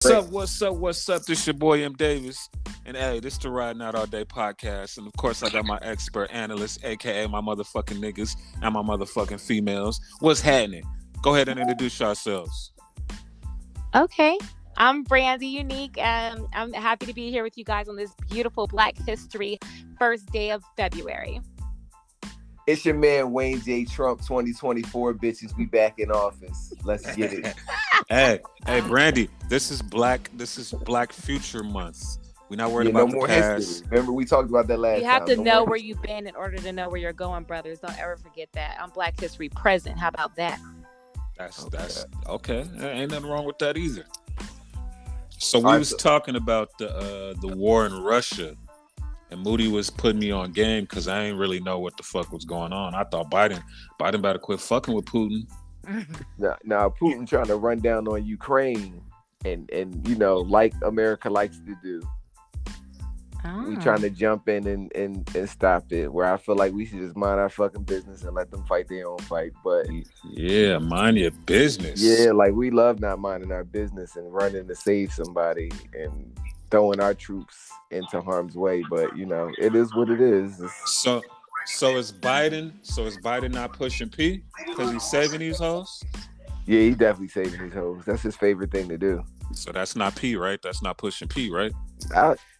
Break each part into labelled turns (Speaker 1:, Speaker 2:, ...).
Speaker 1: What's up? This your boy MDAVIS. And hey, this the Riding Out All Day podcast. And of course, I got my expert analyst, aka my motherfucking niggas and my motherfucking females. What's happening? Go ahead and introduce yourselves.
Speaker 2: Okay. I'm BRANDI Unique, and I'm happy to be here with you guys on this beautiful Black History first day of February.
Speaker 3: It's your man Wayne J. Trump 2024, bitches. We back in office. Let's get it.
Speaker 1: Hey, BRANDI, this is Black Future Month. We're not worried about the past.
Speaker 3: History. Remember, we talked about that last time.
Speaker 2: You have to know where you've been in order to know where you're going, brothers. Don't ever forget that. I'm Black History present. How about that?
Speaker 1: That's okay. Ain't nothing wrong with that either. So we was talking about the war in Russia. And Moody was putting me on game because I ain't really know what the fuck was going on. I thought Biden better quit fucking with Putin.
Speaker 3: Now Putin trying to run down on Ukraine and you know, like America likes to do. We trying to jump in and stop it. Where I feel like we should just mind our fucking business and let them fight their own fight. But
Speaker 1: yeah, mind your business.
Speaker 3: Yeah, like we love not minding our business and running to save somebody and throwing our troops into harm's way, but you know, it is what it is.
Speaker 1: So is Biden not pushing P because he's saving these hoes?
Speaker 3: Yeah, he's definitely saving these hoes. That's his favorite thing to do.
Speaker 1: So that's not P, right? That's not pushing P, right?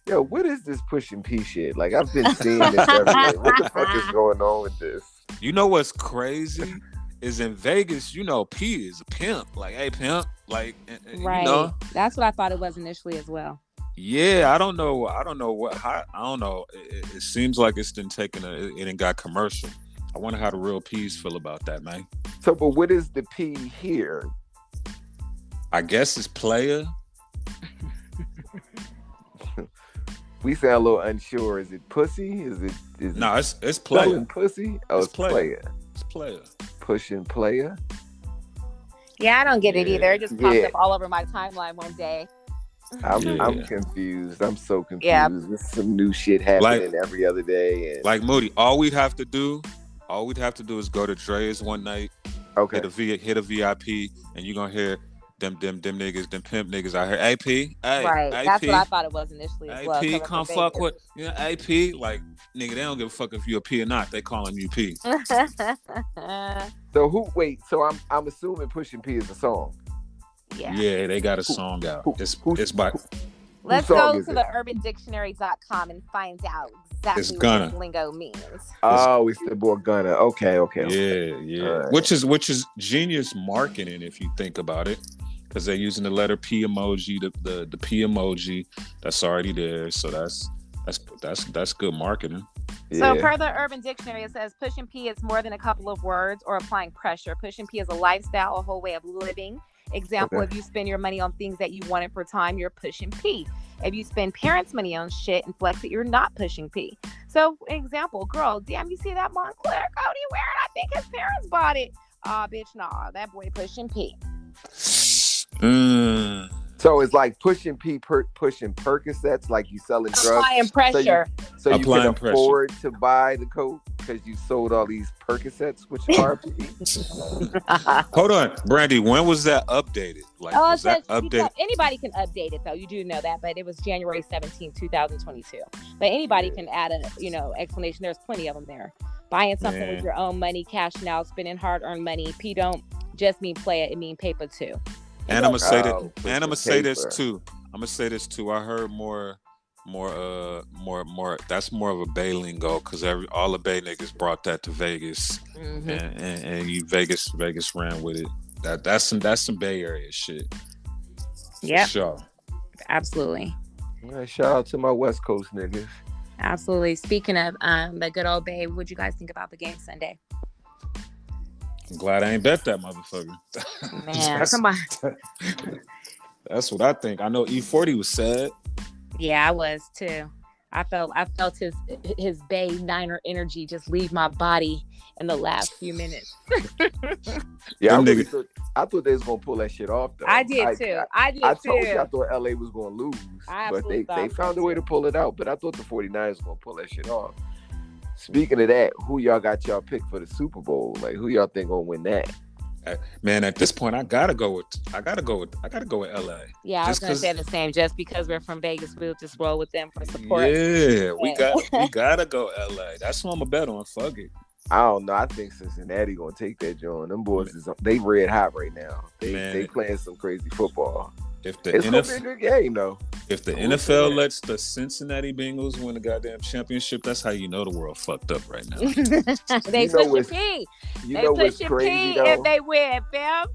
Speaker 3: Yo, what is this pushing P shit? Like, I've been seeing this everywhere. What the fuck is going on with this?
Speaker 1: You know what's crazy is in Vegas, you know, P is a pimp. Like, hey, pimp. Like,
Speaker 2: right.
Speaker 1: You know?
Speaker 2: That's what I thought it was initially as well.
Speaker 1: Yeah, I don't know what. I don't know. It seems like it's been taken. It ain't got commercial. I wonder how the real P's feel about that, man.
Speaker 3: So, but what is the P here?
Speaker 1: I guess it's player.
Speaker 3: We sound a little unsure. Is it pussy? Is it?
Speaker 1: No, it's player.
Speaker 3: Pussy? Oh, it's player.
Speaker 1: It's player.
Speaker 3: Pushing player.
Speaker 2: Yeah, I don't get it either. It just popped up all over my timeline one day.
Speaker 3: I'm confused. I'm so confused.
Speaker 2: Yeah.
Speaker 3: There's some new shit happening every other day. And...
Speaker 1: Like Moody, all we'd have to do is go to Dre's one night, hit a VIP, and you're gonna hear them niggas, them pimp niggas out here. AP, hey,
Speaker 2: right.
Speaker 1: AP,
Speaker 2: that's what I thought it was initially as well.
Speaker 1: AP, come fuck with AP. Like, nigga, they don't give a fuck if you a P or not. They calling you P.
Speaker 3: So I'm assuming Pushing P is a song.
Speaker 1: Yeah, they got a song out. It's by.
Speaker 2: Let's go to the UrbanDictionary.com and find out exactly what this lingo means.
Speaker 3: Oh, it's the boy Gunna. Okay.
Speaker 1: Yeah. Right. Which is genius marketing if you think about it, because they're using the letter P emoji, the P emoji that's already there. So that's good marketing.
Speaker 2: So per the Urban Dictionary, it says pushing P is more than a couple of words or applying pressure. Pushing P is a lifestyle, a whole way of living. Example, if you spend your money on things that you wanted for time, you're pushing P. If you spend parents' money on shit and flex it, you're not pushing P. So, example, girl, damn, you see that Montclair coat he wearing? I think his parents bought it. Bitch, nah, that boy pushing P.
Speaker 3: So it's like pushing P, pushing Percocets, like you selling drugs.
Speaker 2: Applying pressure.
Speaker 3: So you can afford to buy the coat because you sold all these Percocets, which are P.
Speaker 1: Hold on, BRANDI, when was that updated? Like, was that updated?
Speaker 2: Anybody can update it, though. You do know that, but it was January 17, 2022. But anybody can add a, explanation. There's plenty of them there. Buying something with your own money, cashing out, spending hard-earned money. P don't just mean play it mean paper too.
Speaker 1: And I'm gonna say that. And I'm gonna say this too. I heard more. That's more of a Bay lingo because all the Bay niggas brought that to Vegas, and you Vegas ran with it. That's some Bay Area shit.
Speaker 2: Yeah,
Speaker 1: sure,
Speaker 2: absolutely.
Speaker 3: Well, shout out to my West Coast niggas.
Speaker 2: Absolutely. Speaking of the good old Bay, what'd you guys think about the game Sunday?
Speaker 1: I'm glad I ain't bet that motherfucker.
Speaker 2: Man, come on.
Speaker 1: That's what I think. I know E40 was sad.
Speaker 2: Yeah, I was too. I felt his Bay Niner energy just leave my body in the last few minutes.
Speaker 3: Yeah, I thought they was gonna pull that shit off though.
Speaker 2: I did too. I
Speaker 3: told you I thought LA was gonna lose, but they found a way to pull it out. But I thought the 49ers was gonna pull that shit off. Speaking of that, who y'all got y'all pick for the Super Bowl? Like, who y'all think gonna win that?
Speaker 1: Man, at this point, I gotta go with LA.
Speaker 2: Yeah, I was gonna say the same. Just because we're from Vegas, we'll just roll with them for support.
Speaker 1: Yeah, we gotta go LA. That's who I'm a bet on. Fuck it.
Speaker 3: I don't know. I think Cincinnati gonna take that joint. Them boys they red hot right now. They playing some crazy football.
Speaker 1: If the
Speaker 3: it's gonna be a good game though.
Speaker 1: If the NFL lets the Cincinnati Bengals win the goddamn championship, that's how you know the world fucked up right now.
Speaker 2: They push P. They push P if they win, fam.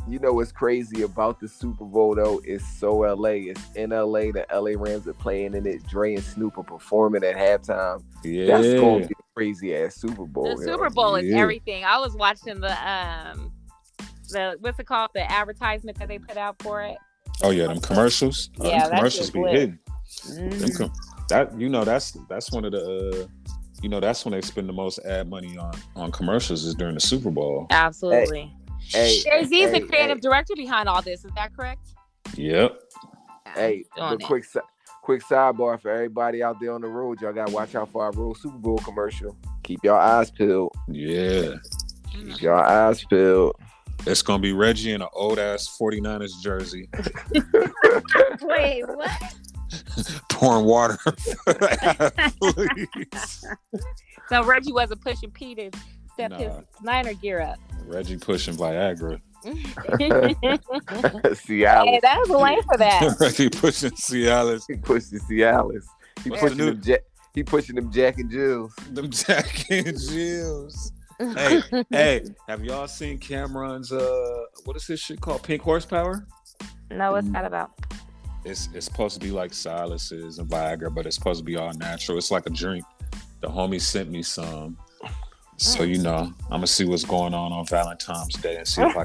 Speaker 3: You know what's crazy about the Super Bowl though? It's so LA. It's in LA. The LA Rams are playing in it. Dre and Snoop are performing at halftime.
Speaker 1: Yeah,
Speaker 3: that's gonna be a crazy ass Super Bowl.
Speaker 2: The Super Bowl is everything. I was watching the what's it called? The advertisement that they put out for it.
Speaker 1: Oh yeah, them commercials.
Speaker 2: Yeah,
Speaker 1: them commercials be hidden. That's one of the that's when they spend the most ad money on commercials is during the Super Bowl.
Speaker 2: Absolutely. Jay-Z is the creative director behind all this. Is that correct?
Speaker 1: Yep.
Speaker 3: Hey, quick sidebar for everybody out there on the road. Y'all gotta watch out for our real Super Bowl commercial. Keep your eyes peeled.
Speaker 1: Yeah.
Speaker 3: Keep your eyes peeled.
Speaker 1: It's gonna be Reggie in an old ass 49ers jersey.
Speaker 2: Wait, what?
Speaker 1: Pouring water.
Speaker 2: So Reggie wasn't pushing P to step his Niner gear up.
Speaker 1: Reggie pushing Viagra.
Speaker 3: Cialis.
Speaker 2: Hey, that was a lane for that.
Speaker 1: Reggie pushing Cialis.
Speaker 3: He pushed the Cialis. He pushing them Jack and Jills.
Speaker 1: Them Jack and Jills. Hey, have y'all seen Cameron's what is his shit called? Pink Horsepower?
Speaker 2: No, what's that about?
Speaker 1: It's supposed to be like Silas's and Viagra, but it's supposed to be all natural. It's like a drink. The homie sent me some. So I'm gonna see what's going on Valentine's Day and see if I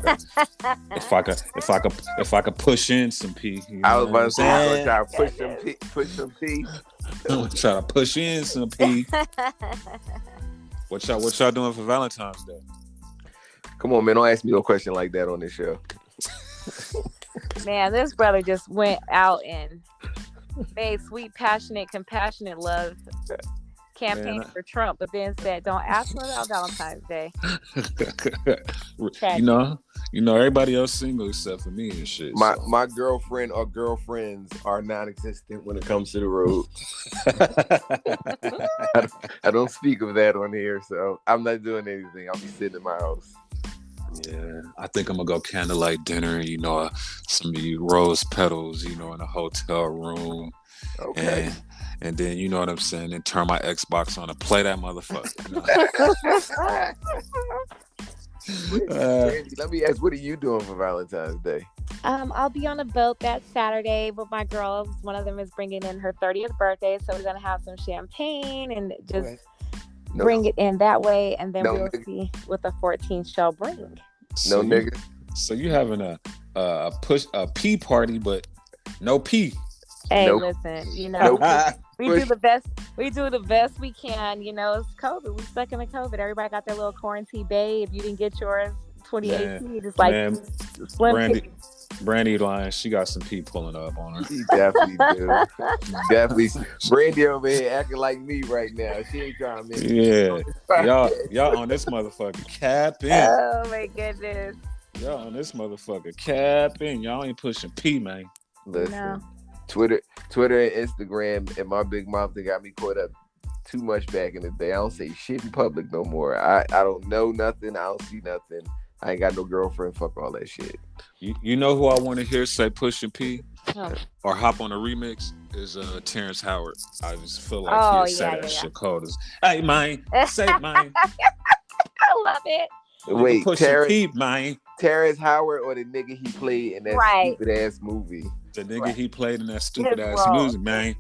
Speaker 1: could push in some P.
Speaker 3: I was about to say I'm gonna try to push some P.
Speaker 1: I'm gonna try to push in some P. What y'all doing for Valentine's Day?
Speaker 3: Come on, man! Don't ask me no question like that on this show.
Speaker 2: Man, this brother just went out and made sweet, passionate, compassionate love campaign for Trump, but then said, "Don't ask me about Valentine's Day."
Speaker 1: Everybody else single except for me and shit.
Speaker 3: My girlfriend or girlfriends are non-existent when it comes to the road. I don't speak of that on here, so I'm not doing anything. I'll be sitting in my house.
Speaker 1: Yeah, I think I'm gonna go candlelight dinner. Some rose petals. In a hotel room.
Speaker 3: Okay.
Speaker 1: And then you know what I'm saying, and turn my Xbox on and play that motherfucker.
Speaker 3: Let me ask, what are you doing for Valentine's Day?
Speaker 2: I'll be on a boat that Saturday with my girls. One of them is bringing in her 30th birthday, so we're gonna have some champagne and just bring it in that way, and then we'll see what the 14th shall bring.
Speaker 3: Nigga.
Speaker 1: So you having a pee party, but no pee.
Speaker 2: Hey, listen, we do the best. We do the best we can. It's COVID. We stuck in the COVID. Everybody got their little quarantine bay. If you didn't get yours, 2018, it's like slim.
Speaker 1: Brandy lying. She got some pee pulling up on her.
Speaker 3: She definitely do. Definitely. Brandy over here acting like me right now. She ain't trying to make
Speaker 1: y'all on this motherfucker capping.
Speaker 2: Oh my goodness.
Speaker 1: Y'all on this motherfucker capping. Y'all ain't pushing pee, man.
Speaker 3: Listen.
Speaker 2: No.
Speaker 3: Twitter and Instagram and my big mouth, they got me caught up too much back in the day. I don't say shit in public no more. I don't know nothing. I don't see nothing. I ain't got no girlfriend. Fuck all that shit.
Speaker 1: You know who I want to hear say push and pee or hop on a remix is Terrence Howard. I just feel like he said that shit cold as, hey man, say man.
Speaker 2: I love it.
Speaker 3: Wait,
Speaker 1: Terrence
Speaker 3: Howard or the nigga he played in that stupid ass movie?
Speaker 1: The nigga he played in that stupid ass music, man.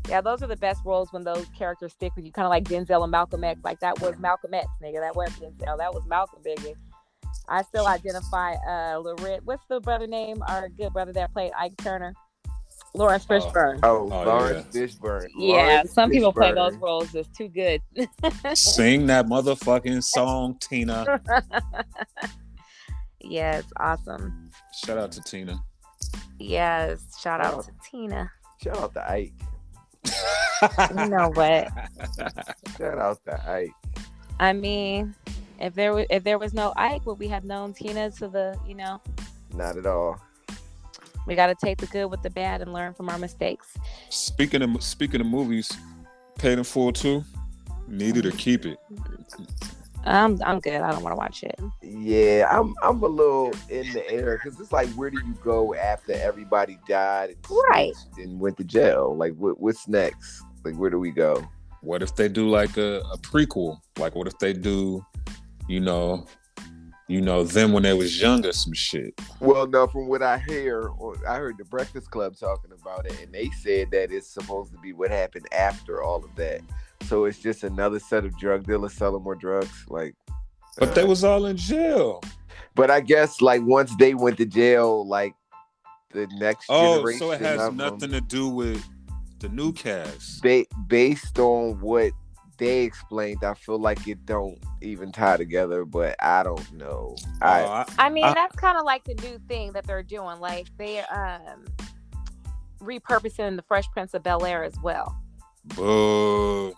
Speaker 2: Yeah, those are the best roles when those characters stick with you, kind of like Denzel and Malcolm X. Like that was Malcolm X, nigga. That wasn't Denzel. That was Malcolm, baby. I still identify Lorette. What's the brother name? Our good brother that played Ike Turner, Lawrence Fishburne.
Speaker 3: Lawrence Fishburne.
Speaker 2: Yeah, some people play those roles just too good.
Speaker 1: Sing that motherfucking song, Tina.
Speaker 2: Yes, awesome.
Speaker 1: Shout out to Tina.
Speaker 2: Yes, shout out to Tina.
Speaker 3: Shout out to Ike.
Speaker 2: You know what?
Speaker 3: Shout out to Ike.
Speaker 2: I mean, If there was no Ike, would we have known Tina to the,
Speaker 3: Not at all.
Speaker 2: We got to take the good with the bad and learn from our mistakes.
Speaker 1: Speaking of movies, Paid in Full 2, need it or keep it.
Speaker 2: I'm good. I don't want to watch it.
Speaker 3: Yeah, I'm a little in the air because it's like, where do you go after everybody died and went to jail? Like, what's next? Like, where do we go?
Speaker 1: What if they do like a prequel? Like, what if they do, them when they was younger, some shit?
Speaker 3: Well, no, from what I heard the Breakfast Club talking about it, and they said that it's supposed to be what happened after all of that. So it's just another set of drug dealers selling more drugs. Like,
Speaker 1: but they was all in jail.
Speaker 3: But I guess like once they went to jail, like the next generation.
Speaker 1: So it has nothing to do with the new cast.
Speaker 3: Based on what they explained, I feel like it don't even tie together, but I don't know.
Speaker 2: I mean, that's kind of like the new thing that they're doing. Like they're repurposing the Fresh Prince of Bel-Air as well.
Speaker 1: Boo.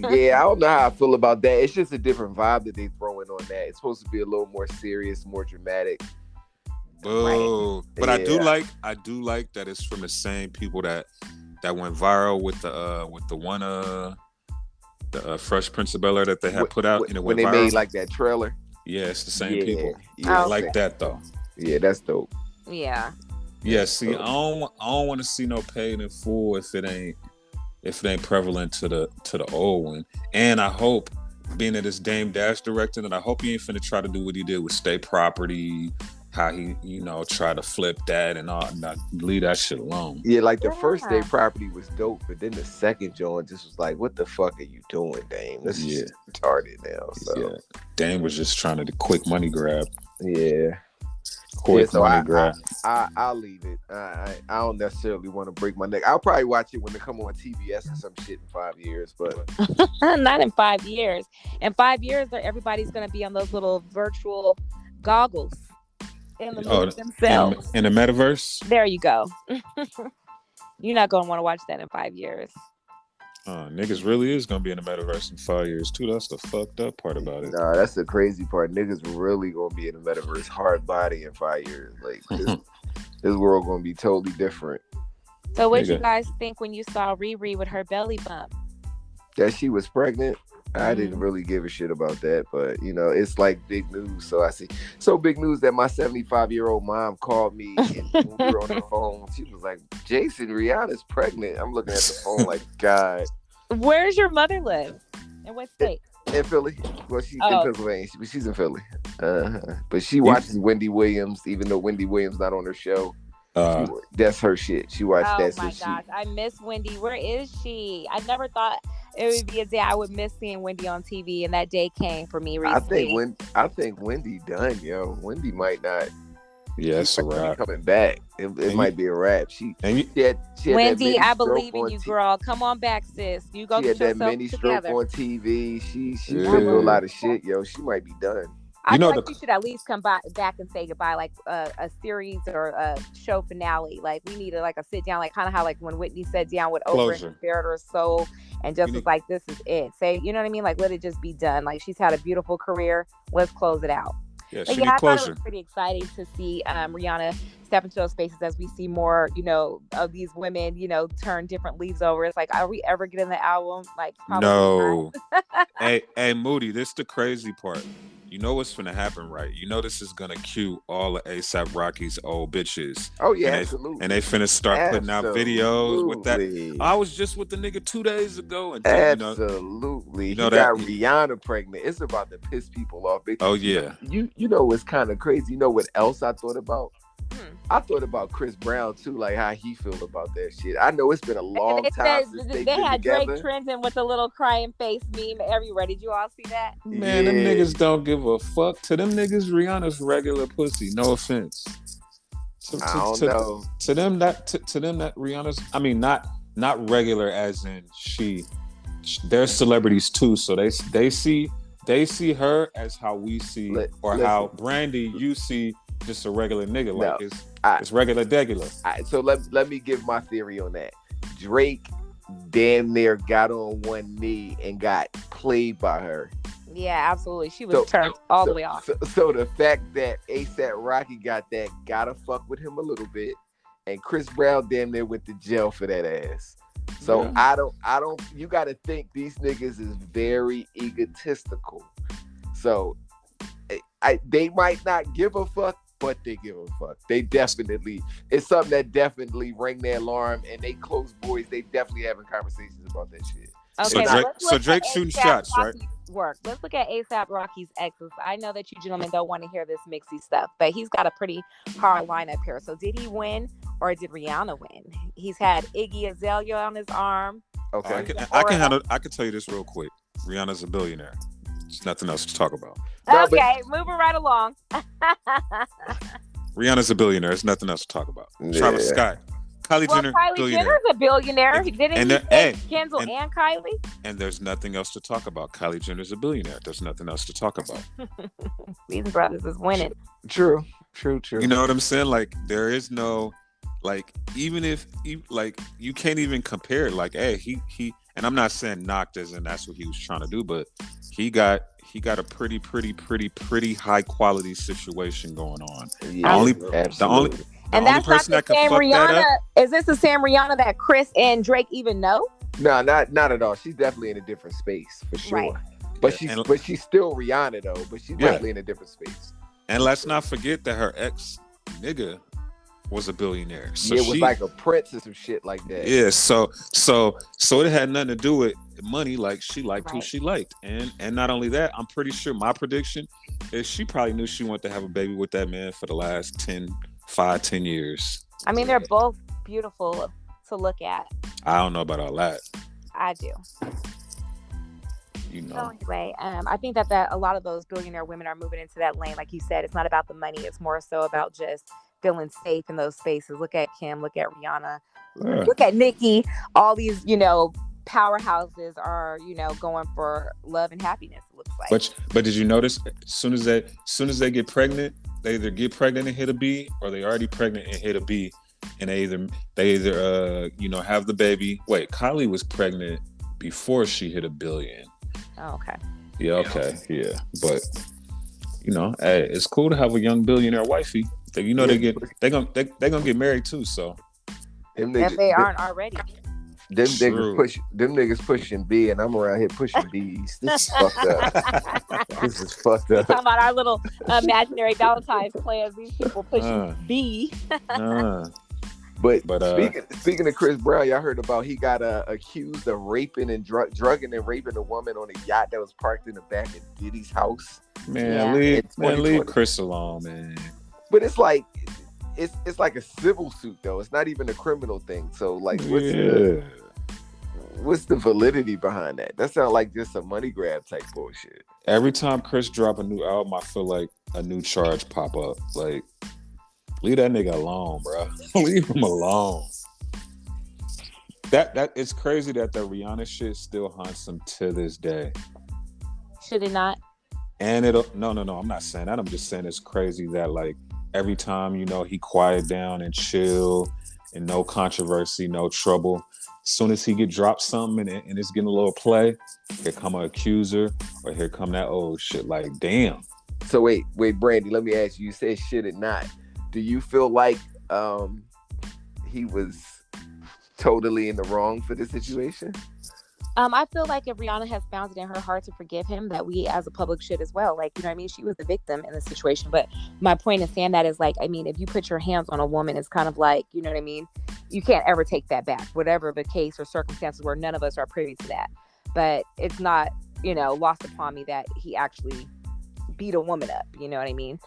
Speaker 3: Yeah, I don't know how I feel about that. It's just a different vibe that they throwing on that. It's supposed to be a little more serious, more dramatic.
Speaker 1: Boo.
Speaker 3: Right.
Speaker 1: But yeah. I do like that it's from the same people that went viral with the Fresh Prince of Bel-Air that they had put out, and it went
Speaker 3: when they
Speaker 1: viral.
Speaker 3: Made like that trailer.
Speaker 1: Yeah, it's the same people.
Speaker 3: Yeah,
Speaker 1: I like that though.
Speaker 3: Yeah, that's dope.
Speaker 2: Yeah.
Speaker 1: Yeah. See, I don't want to see no Paid in Full if it ain't prevalent to the old one. And I hope, being that it's Dame Dash directing, and I hope he ain't finna try to do what he did with State Property, how he, try to flip that and all, not leave that shit alone.
Speaker 3: Yeah, like the first State Property was dope, but then the second joint just was like, what the fuck are you doing, Dame? This is retarded now. So.
Speaker 1: Yeah. Dame was just trying to do quick money grab.
Speaker 3: Yeah.
Speaker 1: So
Speaker 3: I'll leave it. I don't necessarily want to break my neck. I'll probably watch it when they come on TBS or some shit in 5 years, but
Speaker 2: not in 5 years. In 5 years, everybody's going to be on those little virtual goggles in the movies themselves.
Speaker 1: In the metaverse.
Speaker 2: There you go. You're not going to want to watch that in 5 years.
Speaker 1: Niggas really is gonna be in the metaverse in 5 years too. That's the fucked up part about it.
Speaker 3: Nah, that's the crazy part. Niggas really gonna be in the metaverse hard body in 5 years. Like this world gonna be totally different.
Speaker 2: So what did you guys think when you saw Riri with her belly bump?
Speaker 3: That she was pregnant? I didn't really give a shit about that, but it's like big news. So I see. So big news that my 75-year-old mom called me and we were on the phone. She was like, "Jason, Rihanna's pregnant." I'm looking at the phone like, God.
Speaker 2: Where does your mother live? In what state?
Speaker 3: In Philly. Well, she's in Pennsylvania. She's in Philly. But she watches Wendy Williams, even though Wendy Williams not on her show. That's her shit. She watched that.
Speaker 2: Oh my gosh, I miss Wendy. Where is she? I never thought it would be a day I would miss seeing Wendy on TV, and that day came for me recently.
Speaker 3: I think Wendy done, yo. Wendy might not.
Speaker 1: Yeah, it's a wrap.
Speaker 3: Coming back, it might be a wrap. She had
Speaker 2: Wendy, I believe in you, girl. Come on back, sis. You go get yourself
Speaker 3: that mini stroke
Speaker 2: together.
Speaker 3: on TV. She been through a lot of shit, yo. She might be done.
Speaker 2: I feel like you should at least come back and say goodbye, like a series or a show finale. Like we need a sit down, like kind of how like when Whitney sat down with Oprah and bared her soul and just was like, "This is it." Say, you know what I mean? Like let it just be done. Like she's had a beautiful career. Let's close it out.
Speaker 1: Yeah,
Speaker 2: but I thought it was pretty exciting to see Rihanna step into those spaces as we see more, of these women, turn different leaves over. It's like, are we ever getting the album? Like, probably
Speaker 1: no. Hey, Moody, this is the crazy part. You know what's gonna happen, right? You know this is gonna cue all of A$AP Rocky's old bitches.
Speaker 3: Oh yeah, absolutely.
Speaker 1: And they finna start putting out videos with that. I was just with the nigga 2 days ago, and
Speaker 3: absolutely, he got Rihanna pregnant. It's about to piss people off.
Speaker 1: Oh yeah.
Speaker 3: You know what's kind of crazy? You know what else I thought about? I thought about Chris Brown too, like how he feel about that shit. I know it's been a long time since they had
Speaker 2: together. Drake trending with the little crying face meme everywhere. Did you all see that?
Speaker 1: Man, them niggas don't give a fuck. To them niggas, Rihanna's regular pussy. No offense.
Speaker 3: I don't know.
Speaker 1: To them that Rihanna's. I mean, not regular as in they're celebrities too. So they see her as how we see, how BRANDI you see. Just a regular nigga, like it's regular degular.
Speaker 3: So let me give my theory on that. Drake damn near got on one knee and got played by her.
Speaker 2: Yeah, absolutely. She was turned all the way off.
Speaker 3: So the fact that ASAP Rocky got that, gotta fuck with him a little bit, and Chris Brown damn near went to jail for that ass. So yeah. I don't. You got to think these niggas is very egotistical. So they might not give a fuck, but they give a fuck. They definitely, it's something that definitely rang their alarm, and they close boys. They definitely having conversations about that shit.
Speaker 2: Okay,
Speaker 1: so Drake's shooting shots, right?
Speaker 2: Work. Let's look at ASAP Rocky's exes. I know that you gentlemen don't want to hear this mixy stuff, but he's got a pretty hard lineup here. So did he win or did Rihanna win? He's had Iggy Azalea on his arm.
Speaker 3: Okay,
Speaker 1: I can tell you this real quick. Rihanna's a billionaire. There's nothing else to talk about.
Speaker 2: Okay, moving right along.
Speaker 1: Rihanna's a billionaire. There's nothing else to talk about. Yeah. Travis Scott. Kylie Jenner,
Speaker 2: Jenner's a billionaire. Didn't he say Kendall and Kylie?
Speaker 1: And there's nothing else to talk about. Kylie Jenner's a billionaire. There's nothing else to talk about.
Speaker 2: These brothers is winning.
Speaker 3: True.
Speaker 1: You know what I'm saying? Like, there is no, like, even if, like, you can't even compare it. Like, hey, he, and I'm not saying knocked as in that's what he was trying to do, but he got a pretty high quality situation going on.
Speaker 3: Yeah,
Speaker 1: the only
Speaker 2: and that's
Speaker 1: person
Speaker 2: not the
Speaker 1: that
Speaker 2: same
Speaker 1: can fuck
Speaker 2: Rihanna.
Speaker 1: that up,
Speaker 2: is this the same Rihanna that Chris and Drake even know?
Speaker 3: No, not at all. She's definitely in a different space for sure. Right. But she's still Rihanna though. But she's definitely in a different space.
Speaker 1: And let's not forget that her ex nigga was a billionaire. So
Speaker 3: it was like a prince or some shit like that.
Speaker 1: Yeah. So it had nothing to do with money. Like, she liked who she liked, and not only that, I'm pretty sure my prediction is she probably knew she wanted to have a baby with that man for the last 10 years.
Speaker 2: I mean, they're both beautiful to look at.
Speaker 1: I don't know about all that.
Speaker 2: I do.
Speaker 1: You know.
Speaker 2: So anyway, I think that a lot of those billionaire women are moving into that lane. Like you said, it's not about the money. It's more so about just feeling safe in those spaces. Look at Kim. Look at Rihanna. Yeah. Look at Nicki. All these, powerhouses are, going for love and happiness. It looks like.
Speaker 1: But did you notice? As soon as they get pregnant, they either get pregnant and hit a B, or they already pregnant and hit a B, and they either have the baby. Wait, Kylie was pregnant before she hit $1 billion.
Speaker 2: Oh, okay.
Speaker 1: Yeah. Okay. Yeah. But hey, it's cool to have a young billionaire wifey. They gonna get married too. So
Speaker 2: if they aren't already.
Speaker 3: Them niggas pushing B, and I'm around here pushing B's. This is fucked up.
Speaker 2: Talking about our little imaginary Valentine's plans. These people pushing B.
Speaker 3: But speaking of Chris Brown, y'all heard about he got accused of raping and drugging and raping a woman on a yacht that was parked in the back of Diddy's house.
Speaker 1: Leave Chris alone, man.
Speaker 3: But it's like it's like a civil suit though. It's not even a criminal thing. So like, what's the validity behind that? That sounds like just a money grab type bullshit.
Speaker 1: Every time Chris drop a new album, I feel like a new charge pop up. Like, leave that nigga alone, bro. Leave him alone. That it's crazy that the Rihanna shit still haunts him to this day.
Speaker 2: Should it not?
Speaker 1: And no, I'm not saying that. I'm just saying it's crazy that, like, every time, he quiet down and chill and no controversy, no trouble. As soon as he dropped something and it's getting a little play, here come an accuser, or here come that old shit. Like, damn.
Speaker 3: So wait, Brandy, let me ask you. You said should it not? Do you feel like he was totally in the wrong for this situation?
Speaker 2: I feel like if Rihanna has found it in her heart to forgive him, that we as a public should as well. Like, she was the victim in the situation. But my point in saying that is, like, if you put your hands on a woman, it's kind of like, you can't ever take that back, whatever the case or circumstances where none of us are privy to that. But it's not, lost upon me that he actually beat a woman up. You know what I mean?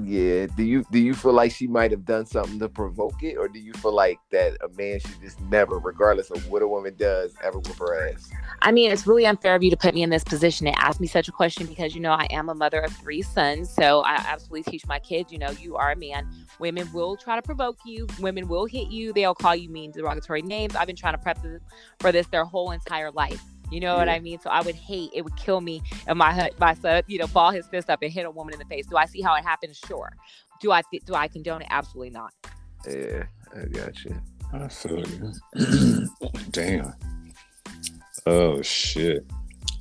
Speaker 3: Yeah. Do you feel like she might have done something to provoke it, or do you feel like that a man should just never, regardless of what a woman does, ever whip her ass?
Speaker 2: It's really unfair of you to put me in this position and ask me such a question because, I am a mother of 3 sons. So I absolutely teach my kids, you are a man. Women will try to provoke you. Women will hit you. They'll call you mean, derogatory names. I've been trying to prep them for this their whole entire life. You know what I mean? So it would kill me if my son, ball his fist up and hit a woman in the face. Do I see how it happens? Sure. Do I condone it? Absolutely not.
Speaker 3: Yeah, I got you.
Speaker 1: I feel you. Damn. Oh shit.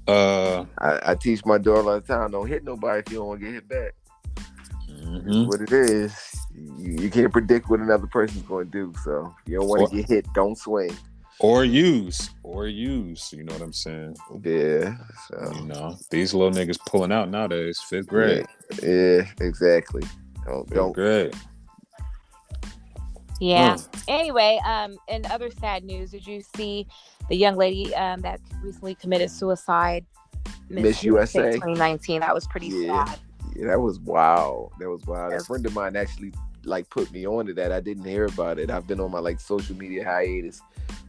Speaker 3: I teach my daughter all the time: don't hit nobody if you don't want to get hit back. It's what it is. You can't predict what another person's going to do. So if you don't want to get hit, don't swing.
Speaker 1: Or use. You know what I'm saying?
Speaker 3: Yeah. So.
Speaker 1: These little niggas pulling out nowadays. 5th grade.
Speaker 3: Yeah, exactly. Don't.
Speaker 1: Grade.
Speaker 2: Yeah. Anyway, in other sad news, did you see the young lady that recently committed suicide?
Speaker 3: Miss USA
Speaker 2: 2019. That was pretty sad.
Speaker 3: Yeah, that was wild. A friend of mine actually put me on to that. I didn't hear about it. I've been on my social media hiatus,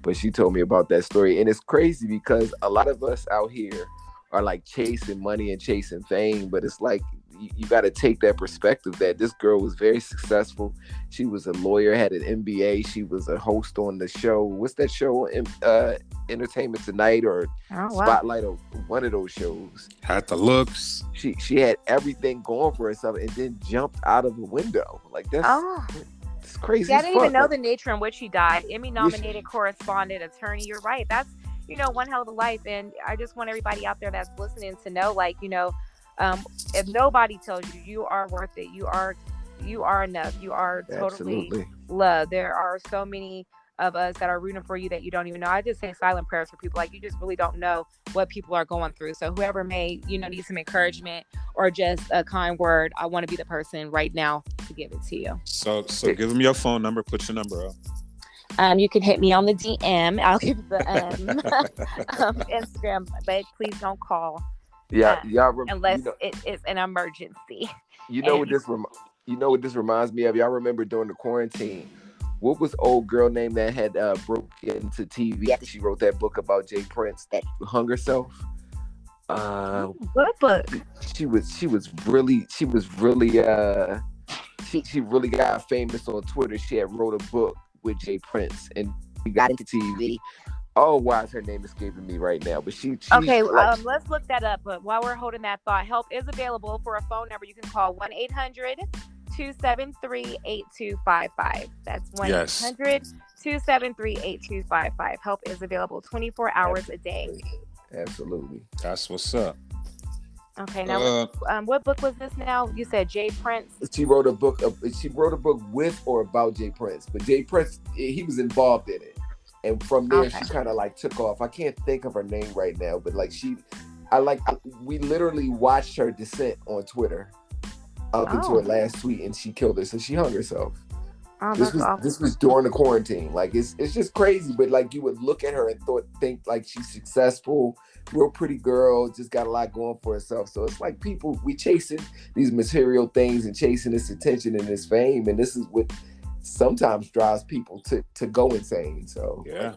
Speaker 3: but she told me about that story. And it's crazy because a lot of us out here are chasing money and chasing fame, but it's you got to take that perspective that this girl was very successful. She was a lawyer, had an MBA. She was a host on the show. What's that show? Entertainment Tonight or Spotlight or one of those shows.
Speaker 1: Had the looks.
Speaker 3: She had everything going for herself and then jumped out of the window. It's crazy.
Speaker 2: I didn't even know the nature in which she died. Emmy-nominated correspondent, attorney. You're right. That's, one hell of a life. And I just want everybody out there that's listening to know, if nobody tells you you are worth it, you are enough, you are totally loved. There are so many of us that are rooting for you that you don't even know. I just say silent prayers for people. You just really don't know what people are going through. So whoever may, need some encouragement or just a kind word, I want to be the person right now to give it to you.
Speaker 1: So give them your phone number. Put your number up.
Speaker 2: You can hit me on the DM. I'll give the Instagram, but please don't call.
Speaker 3: Yeah,
Speaker 2: unless it's an emergency.
Speaker 3: What this reminds me of? Y'all remember during the quarantine, what was old girl name that had broke into TV? She wrote that book about Jay Prince that hung herself.
Speaker 2: What book?
Speaker 3: She really got famous on Twitter. She had wrote a book with Jay Prince and she got into TV. Oh, why is her name escaping me right now? But she
Speaker 2: okay, let's look that up. But while we're holding that thought, help is available for a phone number. You can call 1-800-273-8255. That's 1-800-273-8255. Help is available 24 hours a day.
Speaker 3: Absolutely.
Speaker 1: That's what's up.
Speaker 2: Okay, now what book was this now? You said Jay Prince?
Speaker 3: She wrote a book with or about Jay Prince. But Jay Prince, he was involved in it. And from there, she kind of took off. I can't think of her name right now, but we literally watched her descent on Twitter up into her last tweet, and she killed her. So she hung herself.
Speaker 2: Oh,
Speaker 3: this was during the quarantine. It's just crazy, but you would look at her and think she's successful, real pretty girl, just got a lot going for herself. So it's people, we chasing these material things and chasing this attention and this fame, and this is what sometimes drives people to go insane. So you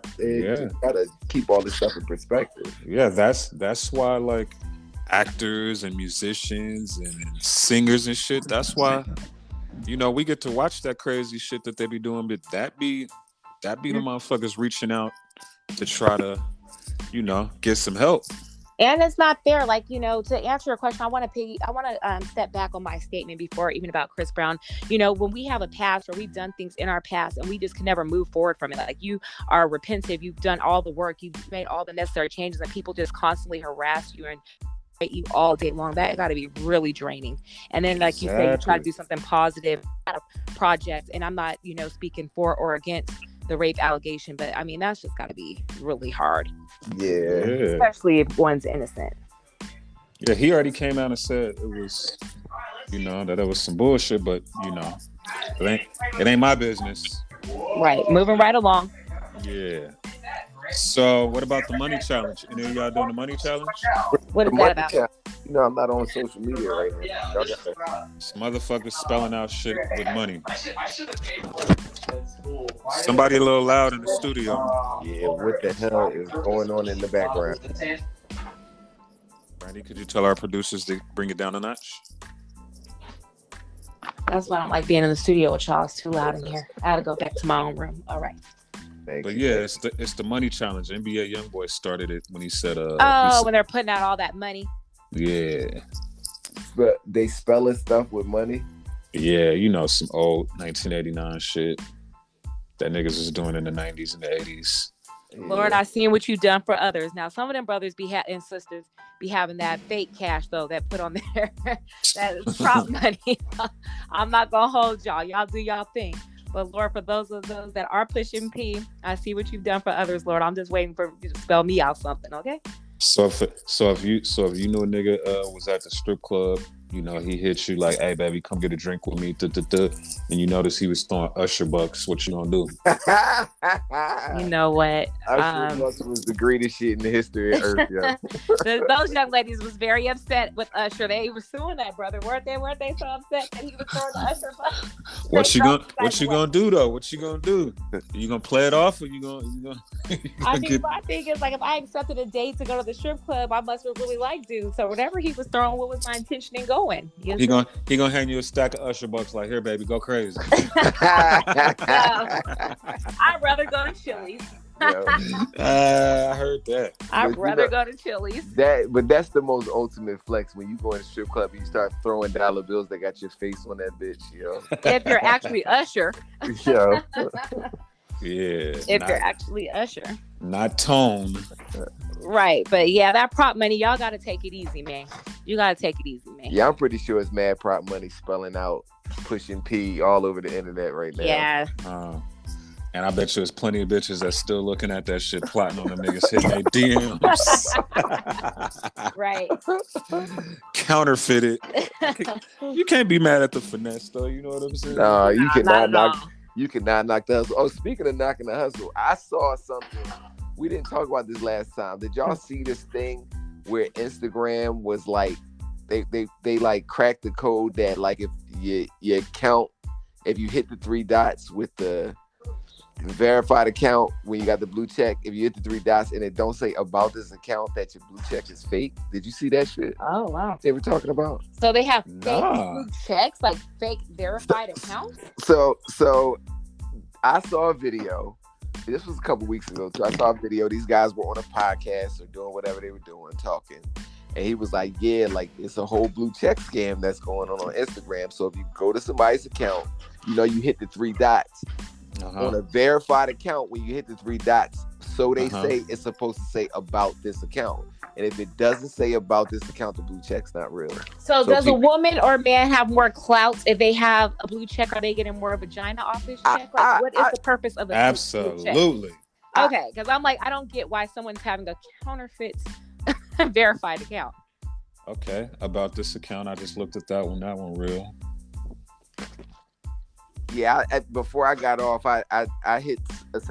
Speaker 3: gotta keep all this stuff in perspective.
Speaker 1: Yeah, that's why actors and musicians and singers and shit, that's why we get to watch that crazy shit that they be doing, but that be the motherfuckers reaching out to try to get some help.
Speaker 2: And it's not fair. To answer your question, I want to step back on my statement before, even about Chris Brown. When we have a past or we've done things in our past and we just can never move forward from it. You are repentive. You've done all the work. You've made all the necessary changes, and people just constantly harass you and hate you all day long. That got to be really draining. And then, you say, you try to do something positive out of projects. And I'm not, speaking for or against the rape allegation, but I mean, that's just got to be really hard.
Speaker 3: Yeah.
Speaker 2: Especially if one's innocent.
Speaker 1: Yeah, he already came out and said it was, that it was some bullshit, but it ain't my business.
Speaker 2: Right. Moving right along.
Speaker 1: Yeah. So what about the money challenge? Any of y'all doing the money challenge?
Speaker 2: What is that about?
Speaker 3: I'm not on social media right now.
Speaker 1: Some motherfuckers spelling out shit with money. Somebody a little loud in the studio.
Speaker 3: Yeah, what the hell is going on in the background?
Speaker 1: Brandy, could you tell our producers to bring it down a notch?
Speaker 2: That's why I don't like being in the studio with y'all. It's too loud in here. I gotta go back to my own room. All right.
Speaker 1: But yeah, it's the money challenge. NBA YoungBoy started it when he said
Speaker 2: when they're putting out all that money.
Speaker 1: Yeah.
Speaker 3: But they spelling stuff with money?
Speaker 1: Yeah, some old 1989 shit that niggas was doing in the 90s and the 80s.
Speaker 2: Lord, I seen what you done for others. Now, some of them brothers and sisters be having that fake cash though that put on there that is prop money. I'm not gonna hold y'all. Y'all do y'all thing. But Lord, for those of those that are pushing P, I see what you've done for others, Lord. I'm just waiting for you to spell me out something, okay?
Speaker 1: So if you know a nigga was at the strip club, you know, he hits you like, "Hey baby, come get a drink with me," and you notice he was throwing Usher bucks, what you gonna do?
Speaker 2: You know what?
Speaker 3: Usher bucks was the greatest shit in the history of Earth, yo.
Speaker 2: Those young ladies was very upset with Usher. They were suing that brother, weren't they? Weren't they so upset that he was throwing the Usher bucks? What you
Speaker 1: gonna do though? What you gonna do? You gonna play it off, or you gonna
Speaker 2: I think it's like, if I accepted a date to go to the strip club, I must have really liked dude. So whatever he was throwing, what was my intention in going?
Speaker 1: He gonna hand you a stack of Usher bucks like, "Here, baby, go crazy."
Speaker 2: I'd rather go to Chili's.
Speaker 1: I heard that.
Speaker 2: I'd rather go to Chili's.
Speaker 3: But that's the most ultimate flex when you go in a strip club and you start throwing dollar bills that got your face on that bitch, yo.
Speaker 2: If you're actually Usher.
Speaker 3: Yo.
Speaker 1: Yeah.
Speaker 2: If you're actually Usher.
Speaker 1: Not Tone.
Speaker 2: Right. But yeah, that prop money, y'all got to take it easy, man. You got to take it easy, man.
Speaker 3: Yeah, I'm pretty sure it's mad prop money spelling out pushing P all over the internet right now.
Speaker 2: Yeah.
Speaker 1: And I bet you there's plenty of bitches that's still looking at that shit, plotting on the niggas hitting their DMs.
Speaker 2: Right.
Speaker 1: Counterfeited. You can't be mad at the finesse, though. You know what I'm saying?
Speaker 3: No, you cannot knock. You cannot knock the hustle. Oh, speaking of knocking the hustle, I saw something. We didn't talk about this last time. Did y'all see this thing where Instagram was like, they like cracked the code that like if your account, if you hit the 3 dots with the verified account when you got the blue check, if you hit the 3 dots and it don't say about this account, that your blue check is fake. Did you see that shit?
Speaker 2: Oh wow.
Speaker 3: They were talking about.
Speaker 2: So they have fake blue checks, like fake verified accounts?
Speaker 3: So I saw a video. This was a couple weeks ago too. I saw a video. These guys were on a podcast or doing whatever they were doing, talking. And he was like, yeah, like it's a whole blue check scam that's going on Instagram. So if you go to somebody's account, you know, you hit the 3 dots. On a verified account, when you hit the 3 dots, so they say it's supposed to say about this account. And if it doesn't say about this account, the blue check's not real.
Speaker 2: So does a woman or man have more clout if they have a blue check? Are they getting more vagina off this check? Like, what is the purpose of a
Speaker 1: absolutely?
Speaker 2: Blue check? Okay, because I'm like, I don't get why someone's having a counterfeit verified account.
Speaker 1: Okay, about this account, I just looked at that one. That one real.
Speaker 3: Yeah, before I got off, I hit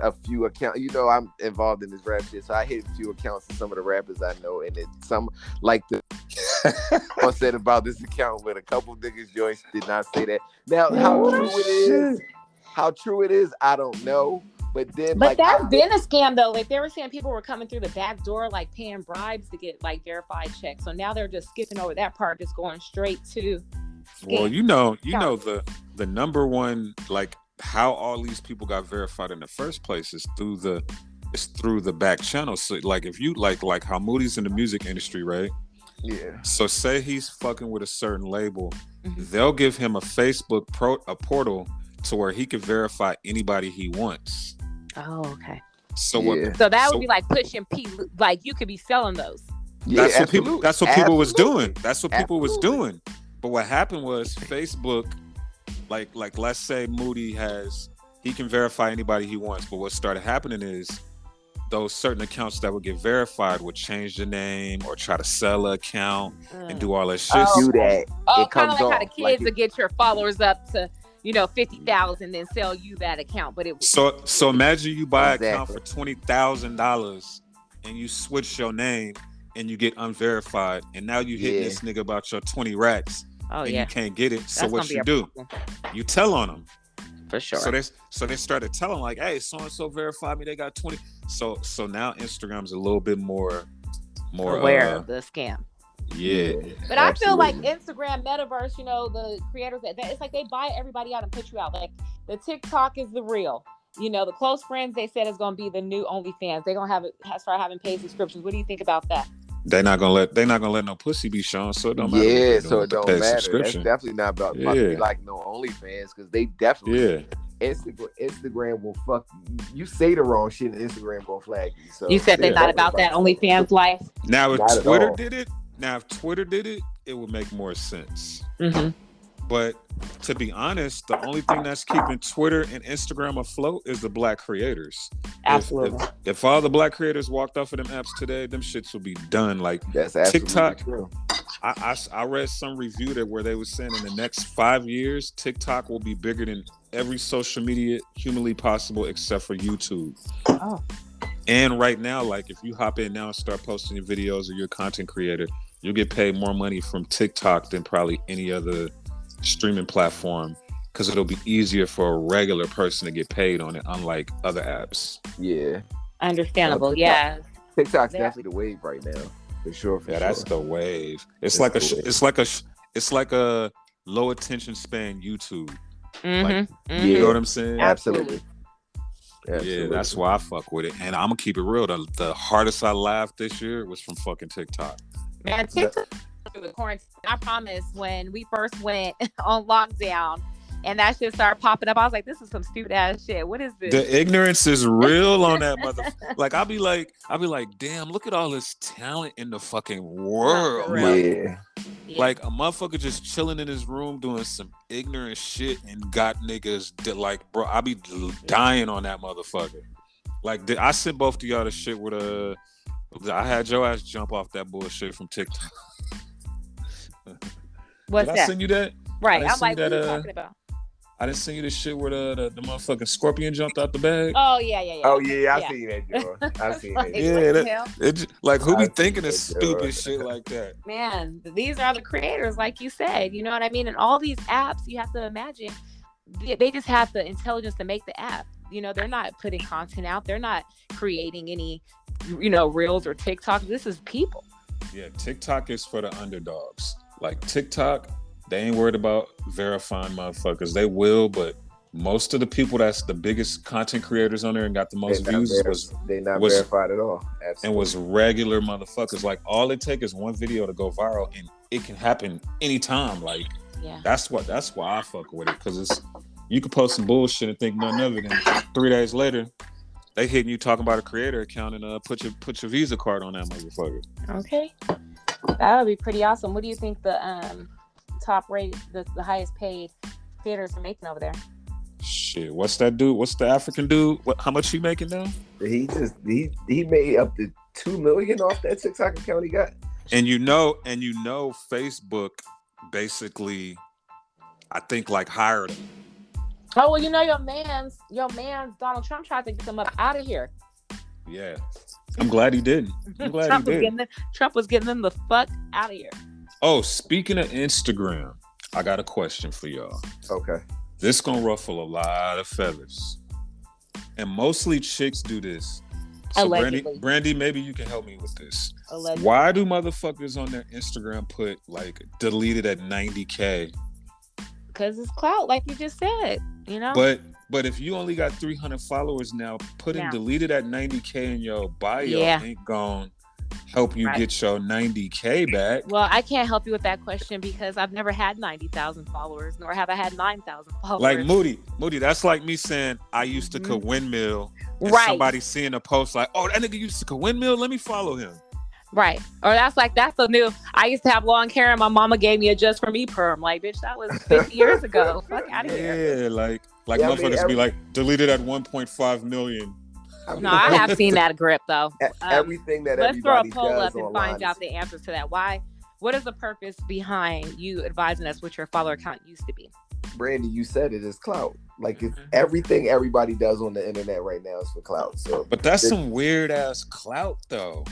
Speaker 3: a few accounts. You know, I'm involved in this rap shit, so I hit a few accounts of some of the rappers I know, and some like the I said about this account, but a couple niggas joints did not say that. Now, how true it is, I don't know. But that's
Speaker 2: been a scam though. Like they were saying, people were coming through the back door, like paying bribes to get like verified checks. So now they're just skipping over that part, just going straight to.
Speaker 1: Well, you know the number one, like how all these people got verified in the first place is through the back channel. So like if you like how Moody's in the music industry, right?
Speaker 3: Yeah.
Speaker 1: So say he's fucking with a certain label, they'll give him a Facebook a portal to where he can verify anybody he wants.
Speaker 2: Oh, okay.
Speaker 1: So
Speaker 2: that would be like pushing P. Like you could be selling those.
Speaker 3: Yeah,
Speaker 1: that's what people was doing. That's what people was doing. But what happened was Facebook, like let's say Moody he can verify anybody he wants. But what started happening is those certain accounts that would get verified would change the name or try to sell an account and do all that shit.
Speaker 3: Do that.
Speaker 2: Oh, kind of like how the kids would get your followers up to 50,000 and sell you that account. But it
Speaker 1: so imagine you buy an account for $20,000 and you switch your name and you get unverified, and now you hit this nigga about your 20 racks.
Speaker 2: Oh,
Speaker 1: and you can't get it. So what you do? You tell on them.
Speaker 2: For sure.
Speaker 1: So they started telling like, hey, so and so verified me. They got 20. So now Instagram's a little bit more
Speaker 2: aware of the scam.
Speaker 1: Yeah.
Speaker 2: But I feel like Instagram, Metaverse, the creators, it's like they buy everybody out and put you out. Like the TikTok is the real. The close friends, they said is going to be the new OnlyFans. They're going to start having paid subscriptions. What do you think about that?
Speaker 1: They're not gonna let no pussy be shown, so it don't matter.
Speaker 3: Yeah, so it don't matter. That's definitely not about to be like no OnlyFans, because they definitely Instagram will fuck you. Say the wrong shit, and Instagram gonna flag you. So
Speaker 2: you said they're not about that OnlyFans life.
Speaker 1: Now, if Twitter did it, it would make more sense.
Speaker 2: Mm-hmm.
Speaker 1: But to be honest, the only thing that's keeping Twitter and Instagram afloat is the black creators.
Speaker 2: Absolutely.
Speaker 1: If all the black creators walked off of them apps today, them shits will be done. Like
Speaker 3: that's absolutely
Speaker 1: TikTok.
Speaker 3: True.
Speaker 1: I read some review that where they were saying in the next 5 years, TikTok will be bigger than every social media humanly possible except for YouTube.
Speaker 2: Oh.
Speaker 1: And right now, like if you hop in now and start posting your videos or you're a content creator, you'll get paid more money from TikTok than probably any other streaming platform because it'll be easier for a regular person to get paid on it, unlike other apps.
Speaker 3: Yeah.
Speaker 2: Understandable. Yeah.
Speaker 3: TikTok's definitely the wave right now. For sure.
Speaker 1: That's the wave. It's like a low attention span YouTube.
Speaker 2: Mm-hmm.
Speaker 1: Like,
Speaker 2: mm-hmm.
Speaker 1: You know what I'm saying?
Speaker 3: Absolutely.
Speaker 1: Yeah, that's why I fuck with it. And I'm gonna keep it real. The hardest I laughed this year was from fucking TikTok.
Speaker 2: Man, TikTok through the quarantine. I promise when we first went on lockdown and that shit started popping up, I was like, this is some stupid ass shit. What is this?
Speaker 1: The ignorance is real on that motherfucker. Like I'll be like, damn, look at all this talent in the fucking world.
Speaker 3: Yeah.
Speaker 1: Like a motherfucker just chilling in his room doing some ignorant shit and got niggas that like, bro, I be dying on that motherfucker. Like I sent both of y'all the shit with I had your ass jump off that bullshit from TikTok.
Speaker 2: What's
Speaker 1: Did
Speaker 2: that?
Speaker 1: I send you that?
Speaker 2: Right. I'm like, what are you talking about?
Speaker 1: I didn't send you the shit where the motherfucking scorpion jumped out the bag.
Speaker 2: Oh yeah.
Speaker 3: Oh yeah, I seen that, Joe. I seen that.
Speaker 1: Yeah, like who be thinking of stupid shit like that?
Speaker 2: Man, these are the creators, like you said. You know what I mean? And all these apps, you have to imagine, they just have the intelligence to make the app. You know, they're not putting content out. They're not creating any, reels or TikTok. This is people.
Speaker 1: Yeah, TikTok is for the underdogs. Like TikTok, they ain't worried about verifying motherfuckers. They will, but most of the people that's the biggest content creators on there and got the most views was
Speaker 3: verified at all. Absolutely.
Speaker 1: And was regular motherfuckers. Like all it takes is one video to go viral, and it can happen anytime. Like that's why I fuck with it, because you could post some bullshit and think nothing of it, and 3 days later they hitting you talking about a creator account and put your Visa card on that motherfucker.
Speaker 2: Okay, that would be pretty awesome. What do you think the top rated, the highest paid creators are making over there?
Speaker 1: Shit, what's that dude? What's the African dude? How much he making now?
Speaker 3: He made up to $2 million off that TikTok account he got.
Speaker 1: And you know, Facebook basically, I think, like hired him.
Speaker 2: Oh well, your man's Donald Trump tried to get them up out of here.
Speaker 1: Yeah, I'm glad he didn't.
Speaker 2: Trump was getting them the fuck out of here.
Speaker 1: Oh, speaking of Instagram, I got a question for y'all.
Speaker 3: Okay.
Speaker 1: This gonna ruffle a lot of feathers. And mostly chicks do this. So
Speaker 2: Allegedly.
Speaker 1: Brandy, maybe you can help me with this.
Speaker 2: Allegedly.
Speaker 1: Why do motherfuckers on their Instagram put like deleted at 90K?
Speaker 2: Because it's clout, like you just said,
Speaker 1: But if you only got 300 followers now, putting deleted at 90K in your bio ain't gonna help you get your 90K back.
Speaker 2: Well, I can't help you with that question because I've never had 90,000 followers, nor have I had 9,000 followers.
Speaker 1: Like Moody, that's like me saying I used to cook windmill, and somebody seeing a post like, oh, that nigga used to cook windmill, let me follow him.
Speaker 2: Right. Or that's the new, I used to have long hair and my mama gave me a just for me perm. Like, bitch, that was 50 years ago. Fuck out of here.
Speaker 1: Yeah, like motherfuckers be like, deleted at 1.5 million.
Speaker 2: No, I have seen that grip though.
Speaker 3: Everything that
Speaker 2: let's throw a
Speaker 3: everybody
Speaker 2: poll
Speaker 3: does
Speaker 2: up and
Speaker 3: online
Speaker 2: find out the answers to that. What is the purpose behind you advising us what your follower count used to be?
Speaker 3: Brandy, you said it is clout. Like it's everything everybody does on the internet right now is for clout. So,
Speaker 1: but that's some weird ass clout though.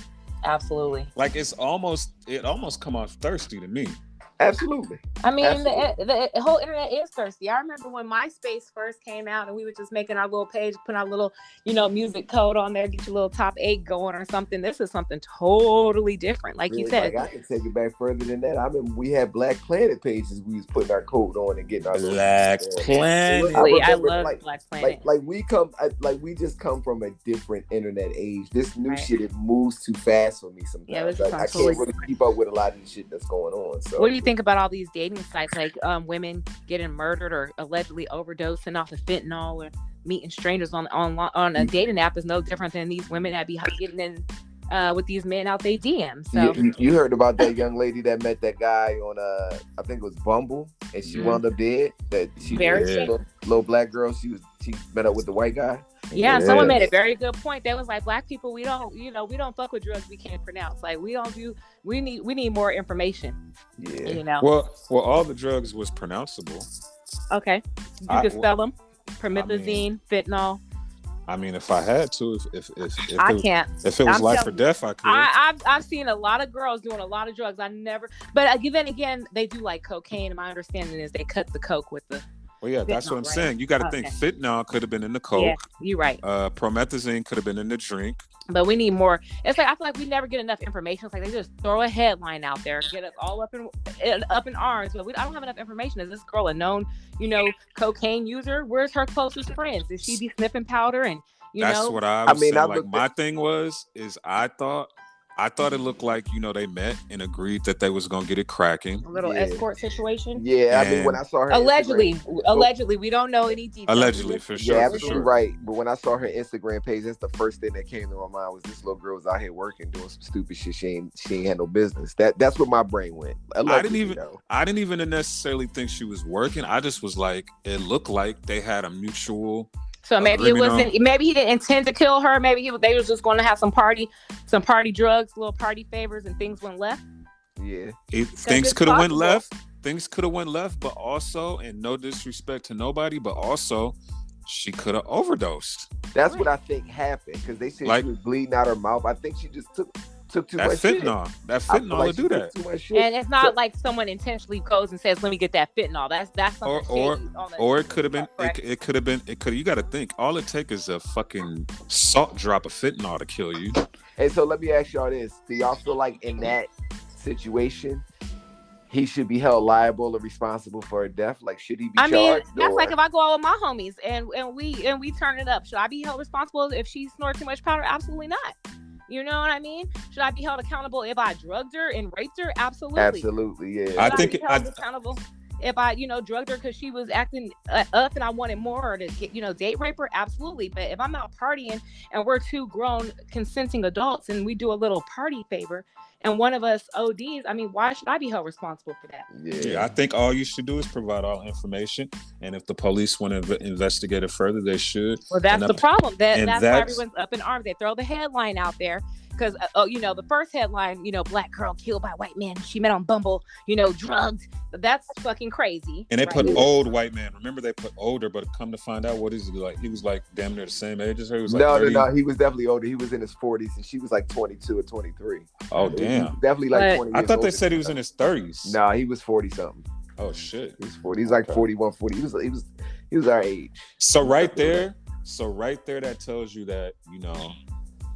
Speaker 2: Absolutely.
Speaker 1: Like it almost come off thirsty to me.
Speaker 3: Absolutely.
Speaker 2: I mean, the whole internet is thirsty. I remember when MySpace first came out and we were just making our little page, putting our little, music code on there, get your little top 8 going or something. This is something totally different. Like you said.
Speaker 3: Like I can take it back further than that. I remember we had Black Planet pages we was putting our code on and getting our
Speaker 1: Black Planet.
Speaker 2: I love Black Planet.
Speaker 3: Like we just come from a different internet age. This new shit, it moves too fast for me sometimes.
Speaker 2: Yeah,
Speaker 3: I can't really keep up with a lot of the shit that's going on. So
Speaker 2: what do you think think about all these dating sites, like women getting murdered or allegedly overdosing off of fentanyl, or meeting strangers on a dating app is no different than these women that be getting in with these men out they DM. So
Speaker 3: you heard about that young lady that met that guy on I think it was Bumble, and she wound up dead. That she little black girl. She met up with the white guy.
Speaker 2: Yeah, someone made a very good point. They was like, black people, we don't fuck with drugs we can't pronounce. Like we need more information.
Speaker 3: Yeah.
Speaker 1: Well, all the drugs was pronounceable.
Speaker 2: Okay. You could spell them. Promethazine, fentanyl.
Speaker 1: I mean, if I had to, if
Speaker 2: I can't.
Speaker 1: If it was life or death, I could.
Speaker 2: I've seen a lot of girls doing a lot of drugs. But then again, they do like cocaine. And my understanding is they cut the coke with the.
Speaker 1: Well, yeah, that's what I'm saying. You got to think fentanyl could have been in the coke.
Speaker 2: Yeah, you're right.
Speaker 1: Promethazine could have been in the drink.
Speaker 2: But we need more. It's like I feel like we never get enough information. It's like they just throw a headline out there, get us all up in arms. But I don't have enough information. Is this girl a known, cocaine user? Where's her closest friends? Is she be sniffing powder? And
Speaker 1: that's what I was saying. Like my thing was I thought it looked like, they met and agreed that they was going to get it cracking.
Speaker 2: A little escort situation.
Speaker 3: Yeah, I mean, when I saw her
Speaker 2: allegedly, we don't know any details.
Speaker 1: Allegedly, for sure.
Speaker 3: Yeah, absolutely right. But when I saw her Instagram page, that's the first thing that came to my mind was this little girl was out here working, doing some stupid shit. She ain't had no business. That's where my brain went. Allegedly,
Speaker 1: I didn't even necessarily think she was working. I just was like, it looked like they had a mutual.
Speaker 2: So maybe it wasn't. Maybe he didn't intend to kill her. Maybe they was just going to have some party drugs, little party favors, and things went left.
Speaker 3: Yeah,
Speaker 1: things could have went left. Things could have went left, but also, and no disrespect to nobody, but also, she could have overdosed.
Speaker 3: That's what I think happened because they said she was bleeding out her mouth. I think she just took too much
Speaker 1: fentanyl.
Speaker 3: Shit.
Speaker 1: That fentanyl to do that.
Speaker 2: And it's not like someone intentionally goes and says, "Let me get that fentanyl." That's something
Speaker 1: or it could have been. It could have been. You got to think. All it takes is a fucking salt drop of fentanyl to kill you.
Speaker 3: And so let me ask y'all this: do y'all feel like in that situation, he should be held liable or responsible for her death? Like, should he be charged? I mean,
Speaker 2: that's like if I go out with my homies and we turn it up. Should I be held responsible if she snorted too much powder? Absolutely not. You know what I mean? Should I be held accountable if I drugged her and raped her? Absolutely.
Speaker 3: Absolutely, yeah.
Speaker 1: I think
Speaker 2: be held accountable if I, drugged her because she was acting up and I wanted more, or to get, date rape her? Absolutely. But if I'm out partying and we're two grown consenting adults and we do a little party favor and one of us ODs, I mean, why should I be held responsible for that?
Speaker 1: Yeah, I think all you should do is provide all information. And if the police want to investigate it further, they should.
Speaker 2: Well, that's the problem. That's why everyone's up in arms. They throw the headline out there. Because, the first headline, black girl killed by white man. She met on Bumble, drugged. That's fucking crazy.
Speaker 1: And they put old white man. Remember, they put older, but come to find out, what is he like? He was like damn near the same age as her. He was like
Speaker 3: no. He was definitely older. He was in his 40s, and she was like 22 or 23.
Speaker 1: Oh, damn.
Speaker 3: Definitely like 20 years
Speaker 1: I thought they said he was in his 30s.
Speaker 3: No, he was 40 something.
Speaker 1: Oh shit.
Speaker 3: He was 40. He's like 41, 40. He was our age.
Speaker 1: So right there, that tells you that,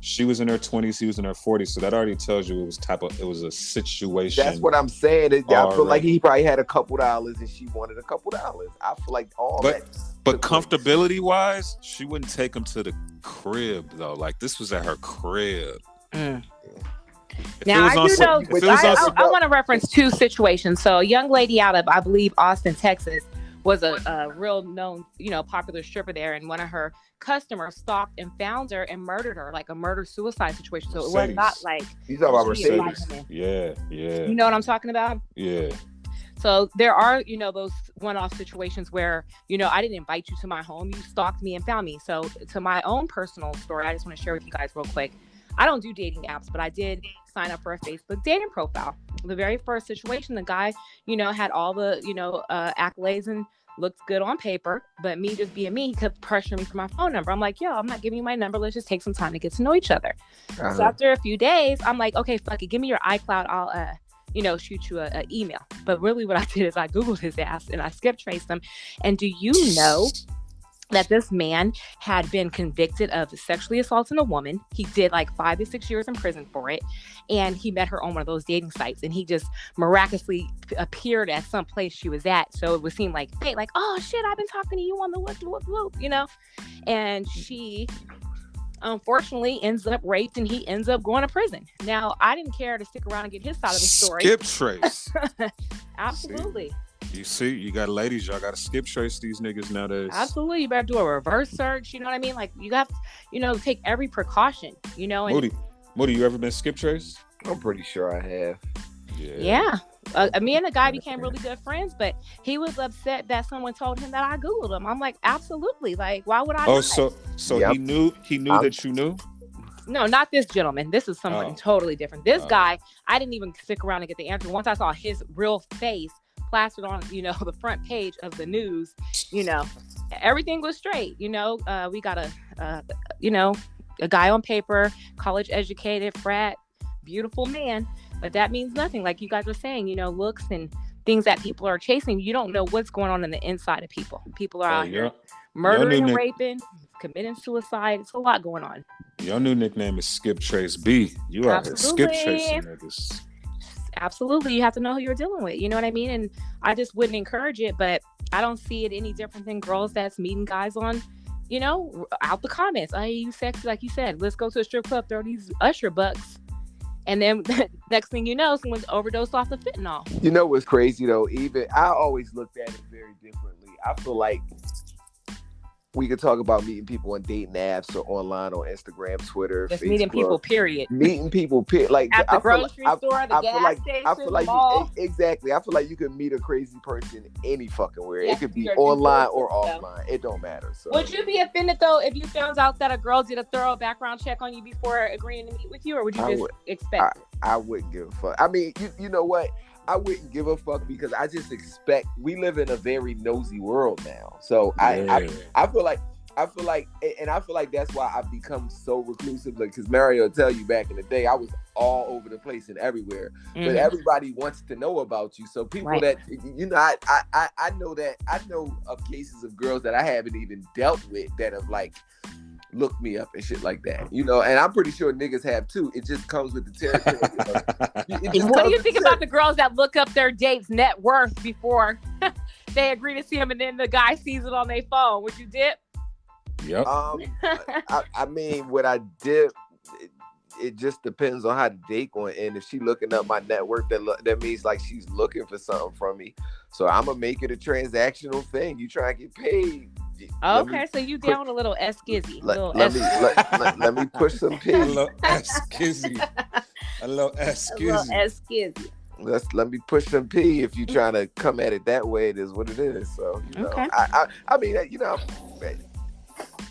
Speaker 1: she was in her 20s, he was in her 40s, so that already tells you it was a situation.
Speaker 3: That's what I'm saying. I feel like he probably had a couple dollars and she wanted a couple dollars. I feel like
Speaker 1: But comfortability wise, she wouldn't take him to the crib though. Like this was at her crib.
Speaker 2: Mm. Now I want to reference two situations. So a young lady out of, I believe, Austin, Texas, was a real known, popular stripper there, and one of her customers stalked and found her and murdered her, like a murder-suicide situation. So it was not like
Speaker 3: he's talking about Mercedes.
Speaker 1: Yeah.
Speaker 2: You know what I'm talking about?
Speaker 1: Yeah.
Speaker 2: So there are, those one-off situations where, I didn't invite you to my home. You stalked me and found me. So to my own personal story, I just want to share with you guys real quick. I don't do dating apps, but I did sign up for a Facebook dating profile. The very first situation, the guy, had all the, accolades and looked good on paper, but me just being me, he kept pressuring me for my phone number. I'm like, yo, I'm not giving you my number. Let's just take some time to get to know each other. Uh-huh. So after a few days, I'm like, okay, fuck it. Give me your iCloud. I'll, shoot you a email. But really what I did is I Googled his ass and I skip traced him. And do you know that this man had been convicted of sexually assaulting a woman? He did like 5 to 6 years in prison for it. And he met her on one of those dating sites. And he just miraculously appeared at some place she was at. So it would seem like fate, like, oh shit, I've been talking to you on the whoop, and she unfortunately ends up raped and he ends up going to prison. Now, I didn't care to stick around and get his side of the story.
Speaker 1: Skip trace.
Speaker 2: Absolutely.
Speaker 1: You see, you got ladies, y'all got to skip trace these niggas nowadays.
Speaker 2: Absolutely. You better do a reverse search. You know what I mean? Like, you have to, take every precaution, And,
Speaker 1: Moody, you ever been skip traced?
Speaker 3: I'm pretty sure I have.
Speaker 2: Yeah. Me and the guy became really good friends, but he was upset that someone told him that I Googled him. I'm like, absolutely. Like, why would I?
Speaker 1: Oh, so yep. he knew that you knew?
Speaker 2: No, not this gentleman. This is someone totally different. This guy, I didn't even stick around to get the answer. Once I saw his real face plastered on, the front page of the news, everything was straight. We got a guy on paper, college educated, frat, beautiful man. But that means nothing. Like you guys were saying, looks and things that people are chasing. You don't know what's going on in the inside of people. People are out here murdering and raping, committing suicide. It's a lot going on.
Speaker 1: Your new nickname is Skip Trace B. You out here skip tracing niggas.
Speaker 2: Absolutely. You have to know who you're dealing with. You know what I mean? And I just wouldn't encourage it, but I don't see it any different than girls that's meeting guys on, out the comments. Hey, you sexy, like you said. Let's go to a strip club, throw these Usher bucks. And then next thing you know, someone's overdosed off the fentanyl.
Speaker 3: You know what's crazy though? Even I always looked at it very differently. I feel like we could talk about meeting people on dating apps or online on Instagram, Twitter,
Speaker 2: just
Speaker 3: Facebook.
Speaker 2: Meeting people, period.
Speaker 3: Meeting people, like
Speaker 2: at the grocery store, the gas station,
Speaker 3: I feel like
Speaker 2: the mall.
Speaker 3: Exactly. I feel like you can meet a crazy person any fucking where.
Speaker 2: Yeah,
Speaker 3: it could be online or offline. It don't matter. So.
Speaker 2: Would you be offended though if you found out that a girl did a thorough background check on you before agreeing to meet with you, or would you just expect it?
Speaker 3: I wouldn't give a fuck. I mean, you know what? I wouldn't give a fuck because I just expect we live in a very nosy world now. So I feel like, and I feel like that's why I've become so reclusive. Like, because Mario will tell you back in the day, I was all over the place and everywhere. Mm-hmm. But everybody wants to know about you. So people that I know of cases of girls that I haven't even dealt with that have like looked me up and shit like that. And I'm pretty sure niggas have too. It just comes with the territory.
Speaker 2: What do you think about the girls that look up their date's net worth before they agree to see him, and then the guy sees it on their phone? Would you dip?
Speaker 1: Yep.
Speaker 3: I mean, what I did, it just depends on how the date going. And if she looking up my net worth, that means like she's looking for something from me. So I'm gonna make it a transactional thing. You try and get paid.
Speaker 2: Okay, so you down a little skizzy.
Speaker 3: Let me push some P.
Speaker 1: A little skizzy. A little skizzy.
Speaker 3: Let me push some P. If you trying to come at it that way, it is what it is. So
Speaker 2: okay.
Speaker 3: I mean,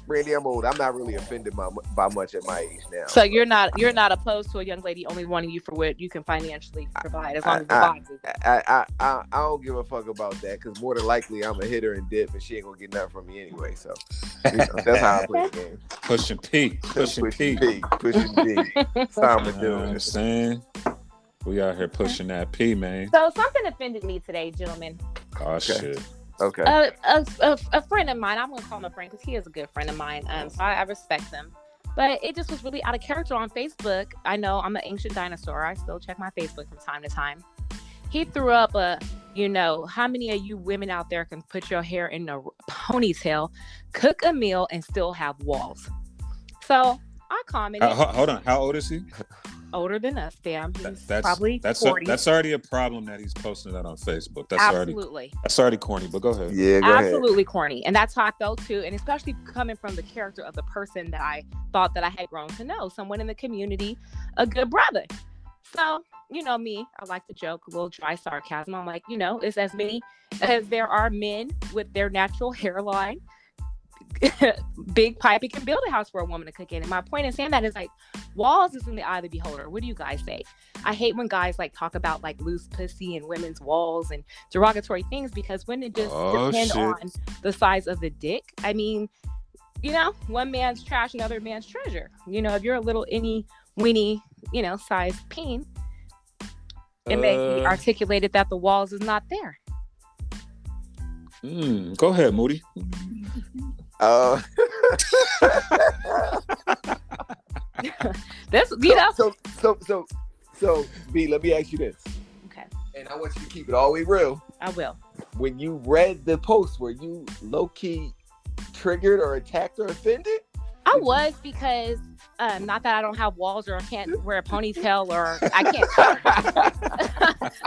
Speaker 3: Brandy, I'm old. I'm not really offended by much at my age now.
Speaker 2: So you're not opposed to a young lady only wanting you for what you can financially provide, as long as the box is.
Speaker 3: I don't give a fuck about that, because more than likely I'm a hitter and dip, and she ain't gonna get nothing from me anyway. So that's how I play the game.
Speaker 1: Pushing P.
Speaker 3: Pushing P. That's how I'm gonna do it.
Speaker 1: You know what I'm saying? We out here pushing that P, man.
Speaker 2: So something offended me today, gentlemen.
Speaker 1: Oh, shit.
Speaker 3: Okay.
Speaker 2: A friend of mine, I'm going to call him a friend because he is a good friend of mine. So I respect him. But it just was really out of character on Facebook. I know I'm an ancient dinosaur. I still check my Facebook from time to time. He threw up how many of you women out there can put your hair in a ponytail, cook a meal, and still have walls? So I commented.
Speaker 1: Hold on. How old is he?
Speaker 2: Older than us, damn.
Speaker 1: That's
Speaker 2: probably 40.
Speaker 1: That's already a problem that he's posting that on Facebook. That's
Speaker 2: absolutely.
Speaker 1: That's already corny, but go ahead.
Speaker 3: Yeah,
Speaker 2: absolutely corny. And that's how I felt too. And especially coming from the character of the person that I thought that I had grown to know, someone in the community, a good brother. So, me, I like to joke, a little dry sarcasm. I'm like, it's as many as there are men with their natural hairline, big pipe, it can build a house for a woman to cook in. And my point in saying that is like, walls is in the eye of the beholder. What do you guys say? I hate when guys like talk about like loose pussy and women's walls and derogatory things, because when it just depends on the size of the dick. I mean, one man's trash, another man's treasure. If you're a little inny weeny, size peen, it may be articulated that the walls is not there.
Speaker 1: Go ahead, Moody.
Speaker 2: This,
Speaker 3: So B, let me ask you this.
Speaker 2: Okay.
Speaker 3: And I want you to keep it all the way real.
Speaker 2: I will.
Speaker 3: When you read the post, were you low-key triggered or attacked or offended?
Speaker 2: I I was, because not that I don't have walls or I can't wear a ponytail or I can't.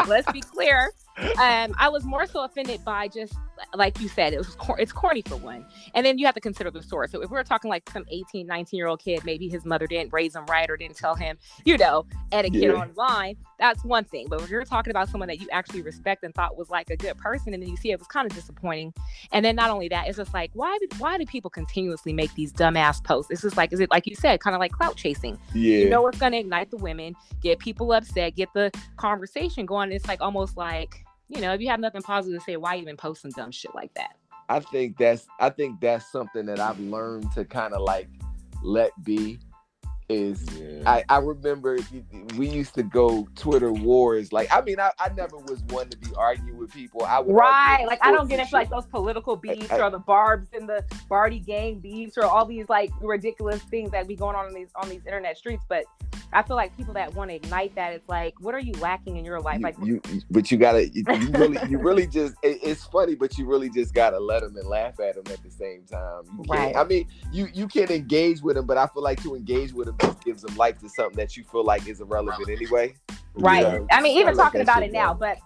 Speaker 2: Let's be clear. I was more so offended by just, like you said, it's corny for one. And then you have to consider the source. So if we're talking like some 18, 19-year-old kid, maybe his mother didn't raise him right or didn't tell him, etiquette online, that's one thing. But if you're talking about someone that you actually respect and thought was like a good person, and then you see it was kind of disappointing. And then not only that, it's just like, why do people continuously make these dumbass posts? It's just like, is it like you said, kind of like clout chasing?
Speaker 3: Yeah.
Speaker 2: You know, it's going to ignite the women, get people upset, get the conversation going. It's like almost like, if you have nothing positive to say, why even post some dumb shit like that?
Speaker 3: I think that's something that I've learned to kind of like let be. I remember we used to go Twitter wars. Like, I mean, I never was one to be arguing with people. I would
Speaker 2: like, I don't get into like those political beefs or the Barbs and the Barty gang beefs or all these like ridiculous things that be going on these internet streets. But I feel like people that want to ignite that, it's like, what are you lacking in your life?
Speaker 3: But you really just, it's funny, but you really just gotta let them and laugh at them at the same time.
Speaker 2: Right.
Speaker 3: I mean, you can engage with them, but I feel like to engage with them just gives them life to something that you feel like is irrelevant anyway.
Speaker 2: Right. I mean, even talking about it now, but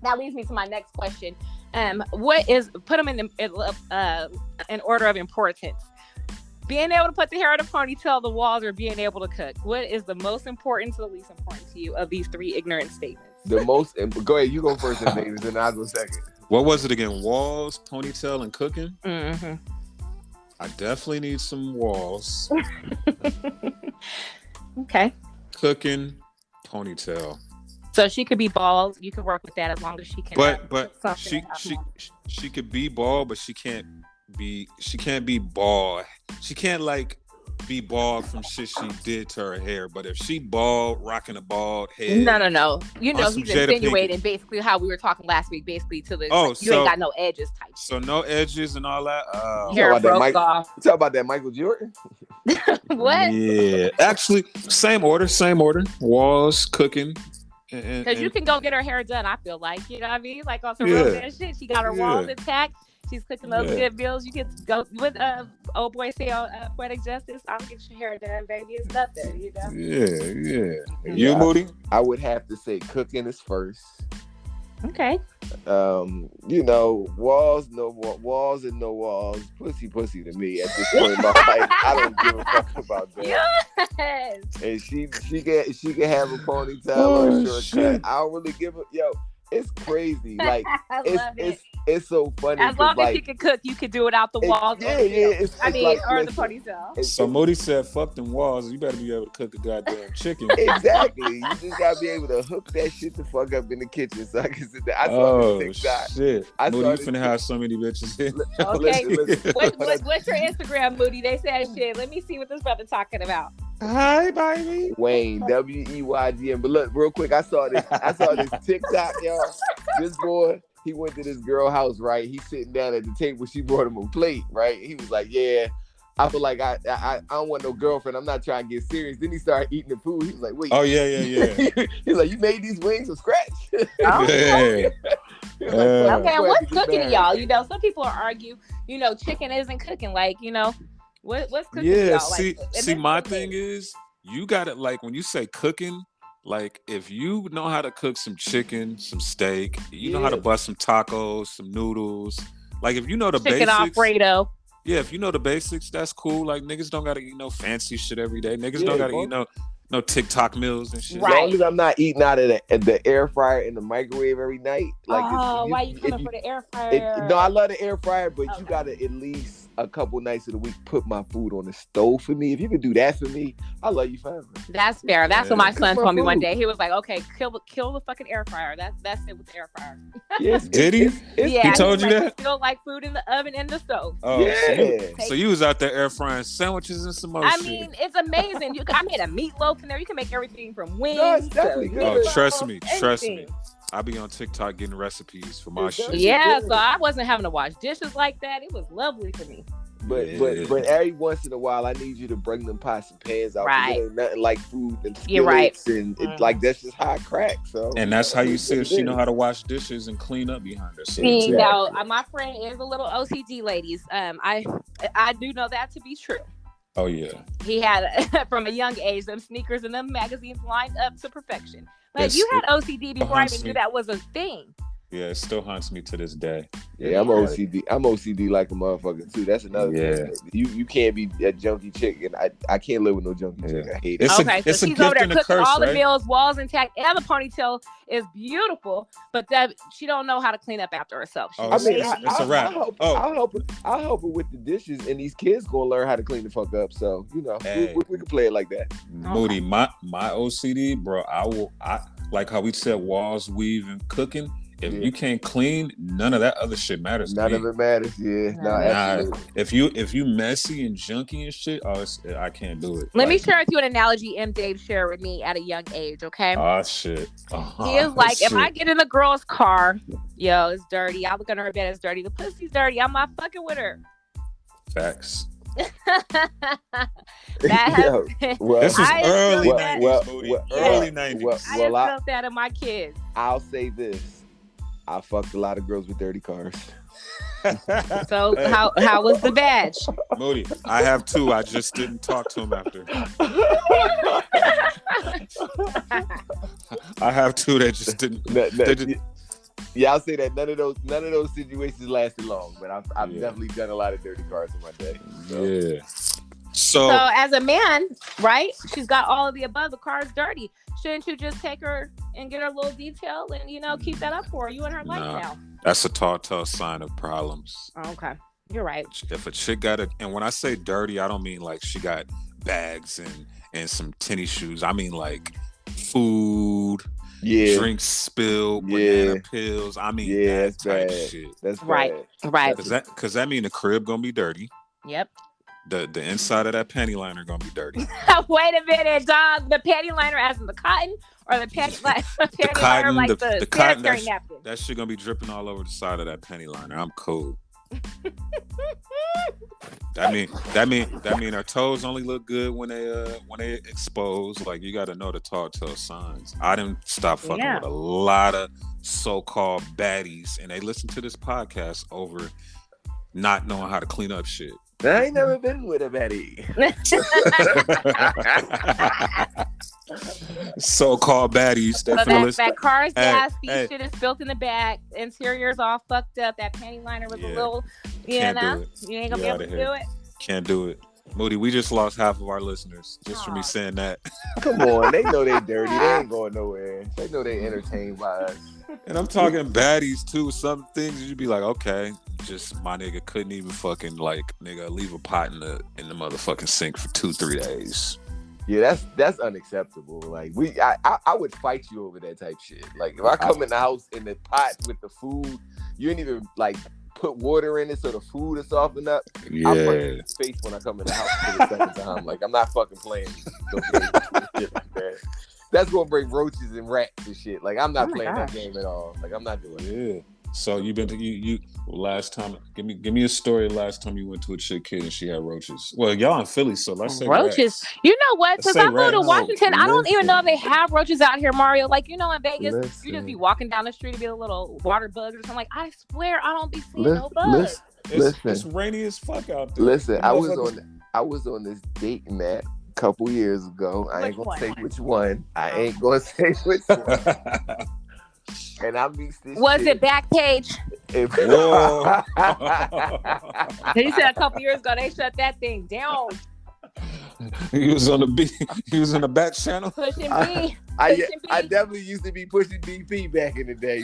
Speaker 2: that leads me to my next question. Put them in order of importance. Being able to put the hair in a ponytail, the walls, or being able to cook. What is the most important to the least important to you of these three ignorant statements?
Speaker 3: Go ahead, you go first, Davis, and I'll go second.
Speaker 1: What was it again? Walls, ponytail, and cooking?
Speaker 2: Mm-hmm.
Speaker 1: I definitely need some walls.
Speaker 2: Okay.
Speaker 1: Cooking, ponytail.
Speaker 2: So she could be bald. You could work with that as long as she can.
Speaker 1: But she could be bald, but she can't be bald. She can't like be bald from shit she did to her hair. But if she bald, rocking a bald head.
Speaker 2: No. He's insinuating basically how we were talking last week, basically to the you ain't got no edges type.
Speaker 1: So no edges and all that.
Speaker 2: Hair broke off.
Speaker 3: You talk about that Michael Jordan?
Speaker 2: What?
Speaker 1: Yeah. Actually, same order. Walls, cooking.
Speaker 2: Because you can go get her hair done, I feel like. You know what I mean? Like on some real bad shit. She got her walls intact. She's cooking those good meals. You can go with old boy say on Poetic Justice. I'll get your hair done, baby. It's nothing,
Speaker 1: Yeah. You, Moody?
Speaker 3: I would have to say cooking is first.
Speaker 2: Okay.
Speaker 3: Walls and no walls. Pussy to me at this point in my life. I don't give a fuck about that.
Speaker 2: Yes.
Speaker 3: And she can have a ponytail or a short cut. I don't really give a it's crazy. Like it's so funny.
Speaker 2: As long as you can cook, you can do it out the walls.
Speaker 3: Or
Speaker 2: the ponytail.
Speaker 1: So Moody said, "Fuck them walls. You better be able to cook a goddamn chicken."
Speaker 3: Exactly. You just gotta be able to hook that shit the fuck up in the kitchen so I can sit there. I saw this TikTok.
Speaker 1: Shit. Moody, you finna have so many bitches here.
Speaker 2: Okay. What's your Instagram, Moody? They said shit. Let me see what this brother talking about.
Speaker 1: Hi, baby.
Speaker 3: Wayne, WEYGN. But look, real quick, I saw this TikTok, y'all. This boy, he went to this girl house, right? He's sitting down at the table. She brought him a plate, right? He was like, yeah, I feel like I don't want no girlfriend. I'm not trying to get serious. Then he started eating the food. He was like, wait.
Speaker 1: Oh, yeah.
Speaker 3: He's like, you made these wings from scratch?
Speaker 1: Yeah.
Speaker 2: Okay, and what's cooking to y'all? Some people argue, chicken isn't cooking. Like, what's cooking to y'all?
Speaker 1: See, my thing is, you got it. Like, when you say cooking, like, if you know how to cook some chicken, some steak, you know how to bust some tacos, some noodles. Like, if you know the
Speaker 2: chicken
Speaker 1: basics.
Speaker 2: Alfredo.
Speaker 1: Yeah, if you know the basics, that's cool. Like, niggas don't gotta eat no fancy shit every day. Niggas don't gotta eat no TikTok meals and shit.
Speaker 3: Right. As long as I'm not eating out of the air fryer and the microwave every night. Like,
Speaker 2: why you coming for the air fryer?
Speaker 3: No, I love the air fryer, but you gotta at least a couple nights of the week put my food on the stove for me. If you could do that for me, I love you forever.
Speaker 2: That's fair. That's what my son told me one day. He was like, "Okay, kill the fucking air fryer." That's it with the air fryer.
Speaker 3: Yes,
Speaker 1: did he?
Speaker 2: Yeah,
Speaker 1: he told you that.
Speaker 2: Still like food in the oven and the stove.
Speaker 1: Oh, yeah. So you was out there air frying sandwiches and some more shit.
Speaker 2: I mean, it's amazing. I made a meatloaf in there. You can make everything from wings.
Speaker 3: No, it's definitely good.
Speaker 1: Trust me. I be on TikTok getting recipes for my shit.
Speaker 2: Yeah, so I wasn't having to wash dishes like that. It was lovely for me.
Speaker 3: But every once in a while, I need you to bring them pots and pans out.
Speaker 2: Right.
Speaker 3: Ain't nothing like food and skillets.
Speaker 2: You're right.
Speaker 3: And like that's just how I crack. So.
Speaker 1: And that's how you see if she know how to wash dishes and clean up behind her.
Speaker 2: See, now my friend is a little OCD, ladies. I do know that to be true.
Speaker 1: Oh yeah.
Speaker 2: He had from a young age them sneakers and them magazines lined up to perfection. Like you had OCD before I even knew that was a thing.
Speaker 1: Yeah, it still haunts me to this day.
Speaker 3: Yeah, I'm OCD. I'm OCD like a motherfucker too. That's another thing. You can't be a junkie chick, and I can't live with no junkie chick. I hate it.
Speaker 2: So she's over there cooking all the meals, walls intact, and the ponytail is beautiful, but that she don't know how to clean up after herself.
Speaker 1: It's a wrap.
Speaker 3: I'll help her with the dishes, and these kids gonna learn how to clean the fuck up. So we can play it like that.
Speaker 1: Moody, my OCD, bro. I like how we said walls, weave, and cooking. If you can't clean, none of that other shit matters.
Speaker 3: None of it matters. Yeah, absolutely.
Speaker 1: If you messy and junky and shit, I can't do it.
Speaker 2: Let me share with you an analogy M. Dave shared with me at a young age. Okay.
Speaker 1: Oh shit.
Speaker 2: He is like, if I get in a girl's car, yo, it's dirty. I look under her bed, it's dirty. The pussy's dirty. I'm not fucking with her.
Speaker 1: Facts.
Speaker 2: This was
Speaker 1: early 90s. Early 90s.
Speaker 2: I felt that in my kids.
Speaker 3: I'll say this. I fucked a lot of girls with dirty cars.
Speaker 2: So how was the badge?
Speaker 1: Moody, I have two. I just didn't talk to him after. I have two that just didn't.
Speaker 3: Yeah, I'll say that none of those situations lasted long, but I've definitely done a lot of dirty cars in my day. So.
Speaker 1: Yeah. So
Speaker 2: as a man, right? She's got all of the above. The car's dirty. Shouldn't you just take her and get her a little detail and keep that up for her? You and her life now.
Speaker 1: That's a telltale sign of problems.
Speaker 2: Okay, you're right.
Speaker 1: If a chick got it, and when I say dirty, I don't mean like she got bags and some tennis shoes. I mean like food. Yeah. Drinks spilled, banana pills. I mean, that type
Speaker 3: bad.
Speaker 1: Shit.
Speaker 3: That's
Speaker 2: right.
Speaker 3: Bad.
Speaker 2: Right.
Speaker 1: Because that mean the crib gonna be dirty.
Speaker 2: Yep.
Speaker 1: The inside of that panty liner gonna be dirty.
Speaker 2: Wait a minute, dog. The panty liner as in the cotton, or the panty liner like the sanitary napkin?
Speaker 1: That shit gonna be dripping all over the side of that panty liner. I'm cool. That mean her toes only look good when they expose. Like you got to know the telltale signs. I didn't stop fucking with a lot of so-called baddies, and they listen to this podcast over not knowing how to clean up shit.
Speaker 3: I ain't never been with a baddie.
Speaker 1: So-called baddies.
Speaker 2: That car's nasty. Shit is spilled in the back. Interior's all fucked up. That panty liner was a little, you ain't gonna be able to do it.
Speaker 1: Can't do it. Moody, we just lost half of our listeners just for me saying that.
Speaker 3: Come on, they know they dirty. They ain't going nowhere. They know they entertained by us.
Speaker 1: And I'm talking baddies too. Some things you'd be like, okay, just my nigga couldn't even fucking leave a pot in the motherfucking sink for 2-3 days.
Speaker 3: Yeah, that's unacceptable. Like I would fight you over that type shit. Like if I come in the house in the pot with the food, you ain't even like put water in it so the food is softened up.
Speaker 1: Yeah.
Speaker 3: I'm putting in his face when I come in the house for the second time. Like I'm not fucking playing. Shit like that. That's gonna bring roaches and rats and shit. Like I'm not playing that game at all. Like I'm not doing it.
Speaker 1: Yeah. So you been to you last time? Give me a story. Last time you went to a chick kid and she had roaches. Well, y'all in Philly, so let's say
Speaker 2: roaches. Rats. You know what? Since I moved to Washington, I don't even know if they have roaches out here, Mario. Like in Vegas, you just be walking down the street and be a little water bug or something. Like I swear, I don't be seeing no bugs.
Speaker 1: It's rainy as fuck out there.
Speaker 3: Listen, I was on this dating app a couple years ago. I ain't gonna say which one. And I mixed this.
Speaker 2: Was it Backpage?
Speaker 1: Whoa.
Speaker 2: He said a couple years ago they shut that thing down.
Speaker 1: He was on the B. He was in the back channel.
Speaker 2: Pushing B.
Speaker 3: I definitely used to be pushing BP back in the day.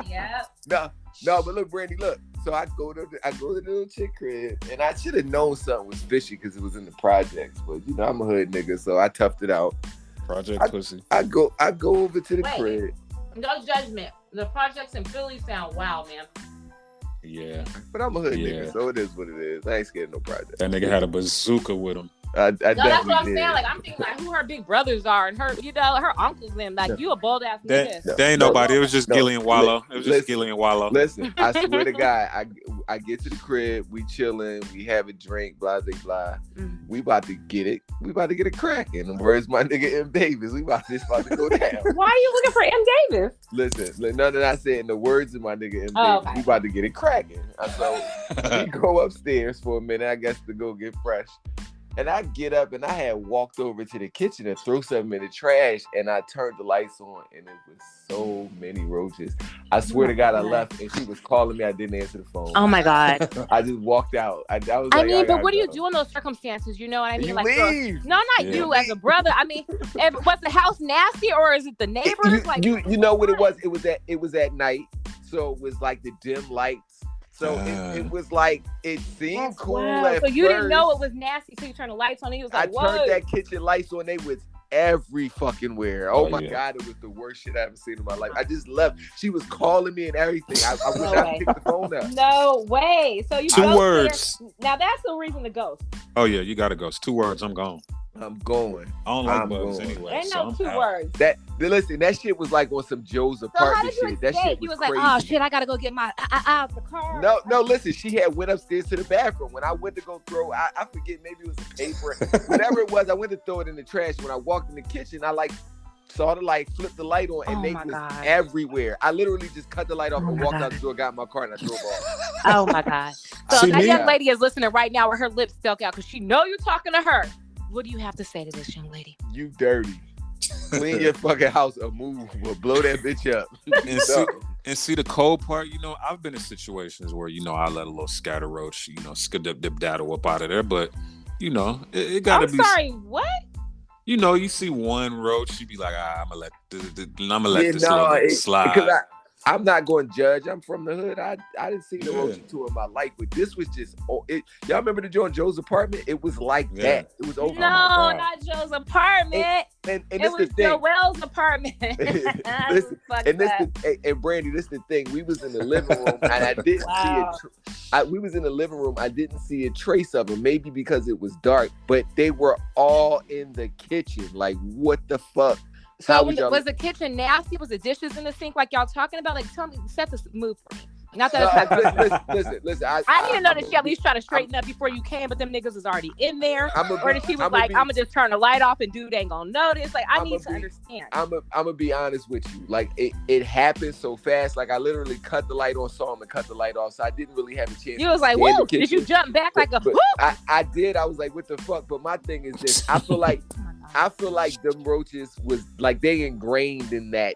Speaker 2: Yeah.
Speaker 3: No, but look, Brandy, look. So I go to the little chick crib, and I should have known something was fishy because it was in the projects. But I'm a hood nigga, so I toughed it out.
Speaker 1: Project pussy.
Speaker 3: I go over to the crib.
Speaker 2: No judgment. The projects in Philly sound wild, man.
Speaker 1: Yeah.
Speaker 3: But I'm a hood nigga, so it is what it is. I ain't scared of no project.
Speaker 1: That nigga had a bazooka with him.
Speaker 3: I
Speaker 2: No, that's what I'm
Speaker 3: did.
Speaker 2: saying. Like, I'm thinking like who her big brothers are and her, her uncles and them. Like, you a bold ass nigga.
Speaker 1: They ain't nobody. It was just Gilly and Wallow. It was just Gilly and Wallow.
Speaker 3: Listen, I swear to God, I get to the crib, we chilling, we have a drink, blah, blah, blah. We about to get it. We about to get it cracking. Where's my nigga MDAVIS? We about to go down.
Speaker 2: Why are you looking for MDAVIS?
Speaker 3: Listen, none of that said in the words of my nigga MDAVIS. We about to get it cracking. So we go upstairs for a minute, I guess, to go get fresh. And I get up and I had walked over to the kitchen and threw something in the trash and I turned the lights on and it was so many roaches. I swear to God, I left and she was calling me. I didn't answer the phone.
Speaker 2: Oh my God.
Speaker 3: I just walked out. I was
Speaker 2: I
Speaker 3: like,
Speaker 2: mean, but what do you do in those circumstances? You know what I mean?
Speaker 3: You
Speaker 2: like,
Speaker 3: leave.
Speaker 2: No, not you as a brother. I mean, was the house nasty or is it the neighbors?
Speaker 3: You know what it was? It was at night. So it was like the dim lights. So it was like, it seemed cool at
Speaker 2: So you
Speaker 3: first.
Speaker 2: didn't know it was nasty, so you turned the lights on and he was like,
Speaker 3: I turned that kitchen lights on, they was every fucking where. Oh my God, it was the worst shit I ever seen in my life. I just left. She was calling me and everything. I wish I picked the phone up.
Speaker 2: No way. So you
Speaker 1: 2 words.
Speaker 2: Now that's the reason to ghost.
Speaker 1: Oh yeah, you gotta ghost. 2 words, I'm gone.
Speaker 3: I'm going.
Speaker 1: I don't like bugs anyway.
Speaker 2: Ain't
Speaker 1: so
Speaker 2: no
Speaker 1: I'm
Speaker 2: 2
Speaker 1: out.
Speaker 2: words.
Speaker 3: Listen, that shit was like on some Joe's apartment shit. That shit
Speaker 2: was
Speaker 3: crazy.
Speaker 2: like, oh shit, I gotta go get my out the car.
Speaker 3: No, listen, she had went upstairs to the bathroom. When I went to go throw, I forget, maybe it was a paper, whatever it was, I went to throw it in the trash. When I walked in the kitchen, I like saw the light, flipped the light on, and they was everywhere. I literally just cut the light off and walked out the door, got in my car, and I drove off.
Speaker 2: Oh my God. So that young lady is listening right now with her lips stuck out because she know you're talking to her. What do you have to say to this young lady?
Speaker 3: You dirty. Clean your fucking house or move or blow that bitch up.
Speaker 1: And see the cold part, you know, I've been in situations where, you know, I let a little scatter roach, you know, skidip-dip-daddle up out of there. But, you know, it gotta be.
Speaker 2: I'm sorry, what?
Speaker 1: You know, you see one roach, you be like, I'm gonna let this little slide.
Speaker 3: Because I'm not going to judge. I'm from the hood. I didn't see the roach tour in my life, but this was just. Y'all remember the Joe's apartment? It was like that. It was over.
Speaker 2: No, not Joe's apartment.
Speaker 3: And
Speaker 2: it
Speaker 3: this
Speaker 2: was
Speaker 3: the thing.
Speaker 2: Joel's apartment.
Speaker 3: And Brandy, this the thing. We was in the living room and I didn't see it. We was in the living room. I didn't see a trace of them. Maybe because it was dark, but they were all in the kitchen. Like, what the fuck?
Speaker 2: So was the kitchen nasty? Was the dishes in the sink like y'all talking about? Like, tell me, set the mood for me. Not that
Speaker 3: listen.
Speaker 2: I need to know that she at least try to straighten up before you came, but them niggas is already in there. Or that she was like, I'm gonna just turn the light off and dude ain't gonna notice. Like, I need to understand.
Speaker 3: I'm gonna be honest with you. Like, it happened so fast. Like, I literally cut the light on, saw him and cut the light off. So I didn't really have a chance.
Speaker 2: You was like, whoa, did you jump back like a whoop?
Speaker 3: I did. I was like, what the fuck? But my thing is this. I feel like them roaches was like they ingrained in that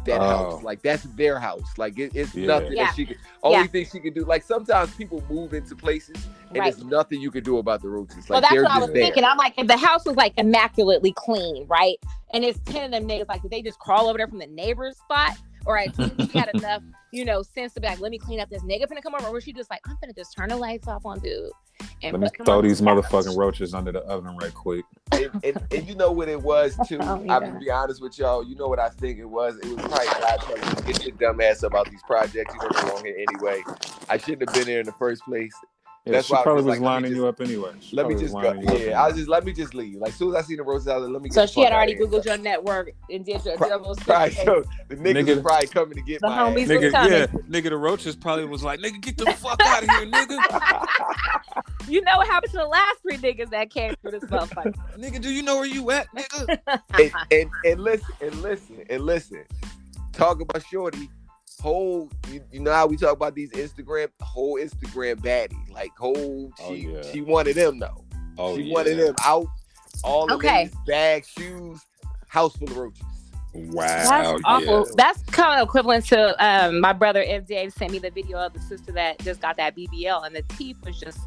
Speaker 3: house. Like, that's their house. Like, it's nothing that she could. Only thing she could do. Like, sometimes people move into places and there's nothing you could do about the roaches. Like,
Speaker 2: well, that's what I was thinking. I'm like, if the house was like immaculately clean, right? And it's 10 of them niggas, like, did they just crawl over there from the neighbor's spot? Or I think she had enough, sense to be like, let me clean up this nigga finna come over. Or was she just like, I'm finna just turn the lights off on dude.
Speaker 1: And let me throw these motherfucking roaches under the oven right quick.
Speaker 3: And you know what it was too? I'm gonna be honest with y'all. You know what I think it was? It was probably God telling me, get your dumb ass about these projects. You don't belong here anyway. I shouldn't have been there in the first place.
Speaker 1: Yeah, that's why probably was lining you up anyway.
Speaker 3: Let me just go. Yeah, let me just leave. Like, as soon as I see the roses out there, let me get.
Speaker 2: So she had already Googled your network and did your double.
Speaker 3: Right. So the niggas was probably coming to get
Speaker 2: the
Speaker 3: my
Speaker 2: homies
Speaker 3: ass.
Speaker 2: Nigga, coming.
Speaker 1: Nigga, the roaches probably was like, nigga, get the fuck out of here, nigga.
Speaker 2: You know what happened to the last 3 niggas that came through this motherfucker?
Speaker 1: Nigga, do you know where you at, nigga?
Speaker 3: and listen. Talk about Shorty. Whole, you know how we talk about these whole Instagram baddie, like she wanted them though. She wanted them out, all the ladies, bags, shoes, house full of roaches.
Speaker 1: Wow,
Speaker 2: that's awful. That's kind of equivalent to my brother MDAVIS sent me the video of the sister that just got that BBL and the teeth was just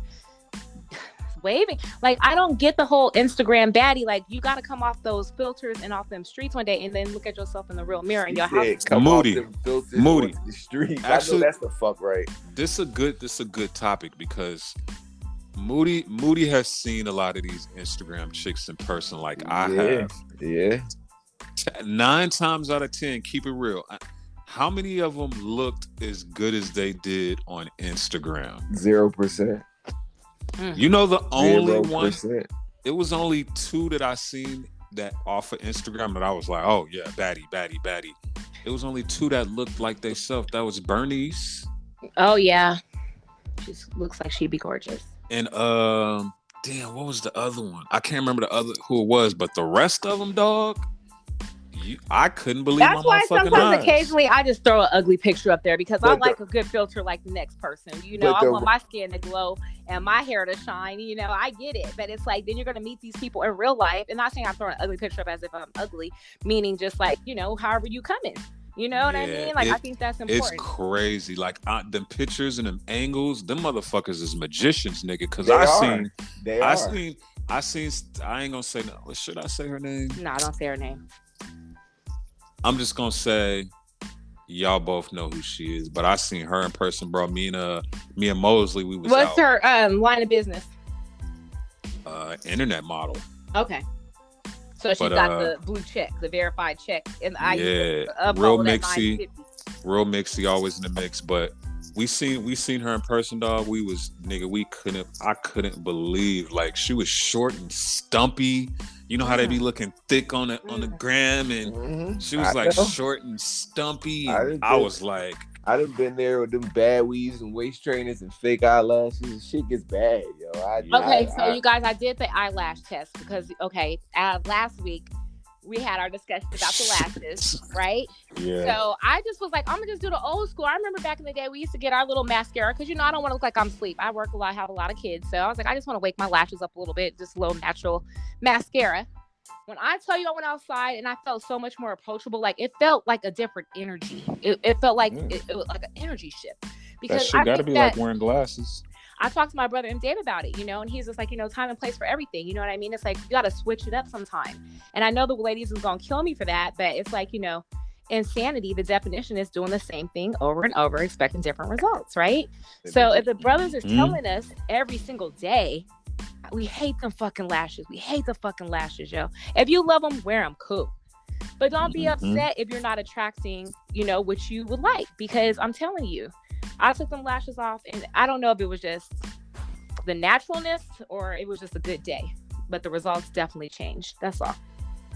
Speaker 2: waving. Like, I don't get the whole Instagram baddie. Like, you got to come off those filters and off them streets one day and then look at yourself in the real mirror in your house.
Speaker 1: Moody.
Speaker 3: The streets. Actually, I know that's the fuck right.
Speaker 1: This is a good topic because Moody has seen a lot of these Instagram chicks in person, like I have.
Speaker 3: Yeah.
Speaker 1: 9 times out of 10, keep it real. How many of them looked as good as they did on Instagram?
Speaker 3: 0%.
Speaker 1: You know, the only
Speaker 3: 0%.
Speaker 1: one. It was only 2 that I seen that off of Instagram that I was like, oh yeah, baddie. It was only 2 that looked like they self. That was Bernice.
Speaker 2: Oh yeah, she looks like she'd be gorgeous.
Speaker 1: And damn, what was the other one? I can't remember who it was, but the rest of them, dog. I couldn't believe
Speaker 2: That's
Speaker 1: my
Speaker 2: why sometimes
Speaker 1: eyes.
Speaker 2: occasionally I just throw an ugly picture up there because I like a good filter like the next person. You know, I want my skin to glow and my hair to shine. You know, I get it. But it's like then you're going to meet these people in real life. And not saying I'm throwing an ugly picture up as if I'm ugly, meaning just like, you know, however you come in. You know what I mean? Like, I think that's important. It's
Speaker 1: crazy. Like, them pictures and them angles, them motherfuckers is magicians, nigga. Because I ain't going to say no. Should I say her name?
Speaker 2: No, don't say her name.
Speaker 1: I'm just gonna say, y'all both know who she is, but I seen her in person, bro. Me and Mosley, we was
Speaker 2: What's her line of business?
Speaker 1: Internet model.
Speaker 2: Okay. So she's got the blue check, the verified check, and
Speaker 1: real mixy, always in the mix. But we seen her in person, dog. I couldn't believe, like, she was short and stumpy. You know how they be looking thick on the gram, and she was like short and stumpy. And I was like,
Speaker 3: I done been there with them bad weaves and waist trainers and fake eyelashes. Shit gets bad, yo.
Speaker 2: You guys, I did the eyelash test because last week we had our discussion about the lashes, right?
Speaker 1: Yeah.
Speaker 2: So I just was like, I'm gonna just do the old school. I remember back in the day we used to get our little mascara because, you know, I don't want to look like I'm asleep. I work a lot, have a lot of kids, so I was like, I just want to wake my lashes up a little bit, just a little natural mascara. When I tell you I went outside and I felt so much more approachable, like it felt like a different energy. It felt like it was like an energy shift. Because
Speaker 1: that shit gotta be like wearing glasses.
Speaker 2: I talked to my brother MDAVIS about it, you know, and he's just like, you know, time and place for everything. You know what I mean? It's like, you got to switch it up sometime. And I know the ladies is going to kill me for that, but it's like, you know, insanity, the definition is doing the same thing over and over, expecting different results, right? So if the brothers is telling us every single day, we hate them fucking lashes. We hate the fucking lashes, yo. If you love them, wear them, cool. But don't be upset if you're not attracting, you know, what you would like, because I'm telling you, I took them lashes off, and I don't know if it was just the naturalness or it was just a good day, but the results definitely changed. That's all.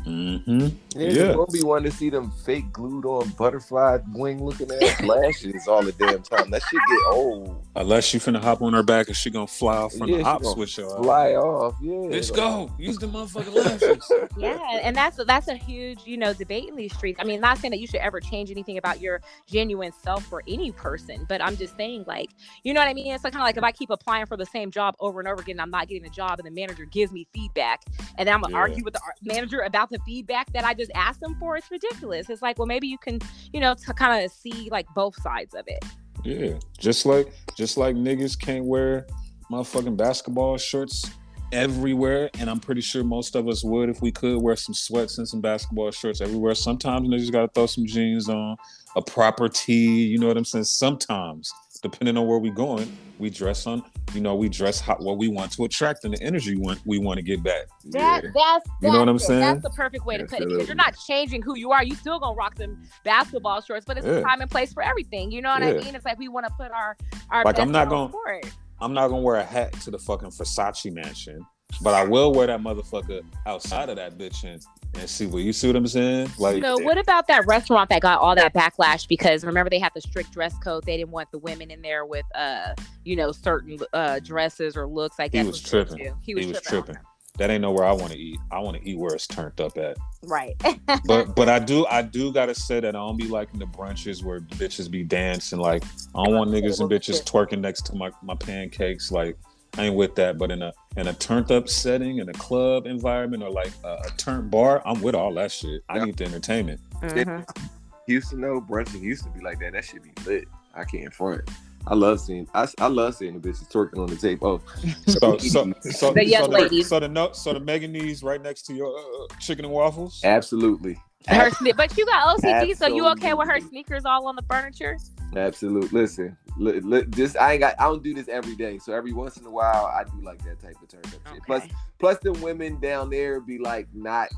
Speaker 3: You won't be wanting to see them fake glued on butterfly wing looking ass lashes all the damn time. That shit get old.
Speaker 1: Unless you finna hop on her back and she gonna fly off from the hop switch.
Speaker 3: Fly off,
Speaker 1: Let's go. Use the motherfucking lashes.
Speaker 2: Yeah, and that's a huge, you know, debate in these streets. I mean, not saying that you should ever change anything about your genuine self for any person, but I'm just saying, like, you know what I mean? It's like kind of like if I keep applying for the same job over and over again, I'm not getting the job, and the manager gives me feedback, and then I'm gonna argue with the manager about the feedback that I just asked them for. It's ridiculous. It's like, well, maybe you can, you know, to kind of see like both sides of it.
Speaker 1: Yeah, just like niggas can't wear motherfucking basketball shorts everywhere, and I'm pretty sure most of us would if we could wear some sweats and some basketball shorts everywhere. Sometimes niggas gotta throw some jeans on, a proper tee. You know what I'm saying? Sometimes, depending on where we going, we dress what we want to attract and the energy we want to get back.
Speaker 2: That's
Speaker 1: you know what I'm saying?
Speaker 2: That's the perfect way to put it, because you're not changing who you are. You still gonna rock them basketball shorts, but it's a time and place for everything. You know what I mean? It's like we want to put our
Speaker 1: like,
Speaker 2: best
Speaker 1: I'm not gonna wear a hat to the fucking Versace mansion, but I will wear that motherfucker outside of that bitch and see what I'm saying. Like,
Speaker 2: so what about that restaurant that got all that backlash? Because remember, they had the strict dress code. They didn't want the women in there with certain dresses or looks. I guess
Speaker 1: he was tripping. He was tripping. That ain't nowhere I want to eat. I want to eat where it's turned up at.
Speaker 2: Right.
Speaker 1: but I do gotta say that I don't be liking the brunches where bitches be dancing. Like, I don't want niggas and bitches twerking next to my pancakes. Like, I ain't with that. But in a turned up setting, in a club environment, or like a turned bar, I'm with all that shit. I need the entertainment.
Speaker 3: Houston, though, brunch in Houston be like that. That shit be lit. I can't front. I love seeing the bitches twerking on the tape. Oh,
Speaker 1: so
Speaker 2: the young ladies.
Speaker 1: So the Meganese right next to your chicken and waffles.
Speaker 3: Absolutely.
Speaker 2: But you got OCD, so you okay with her sneakers all on the furniture?
Speaker 3: Absolutely. Listen, I don't do this every day, so every once in a while I do like that type of turn up shit. Plus the women down there be like not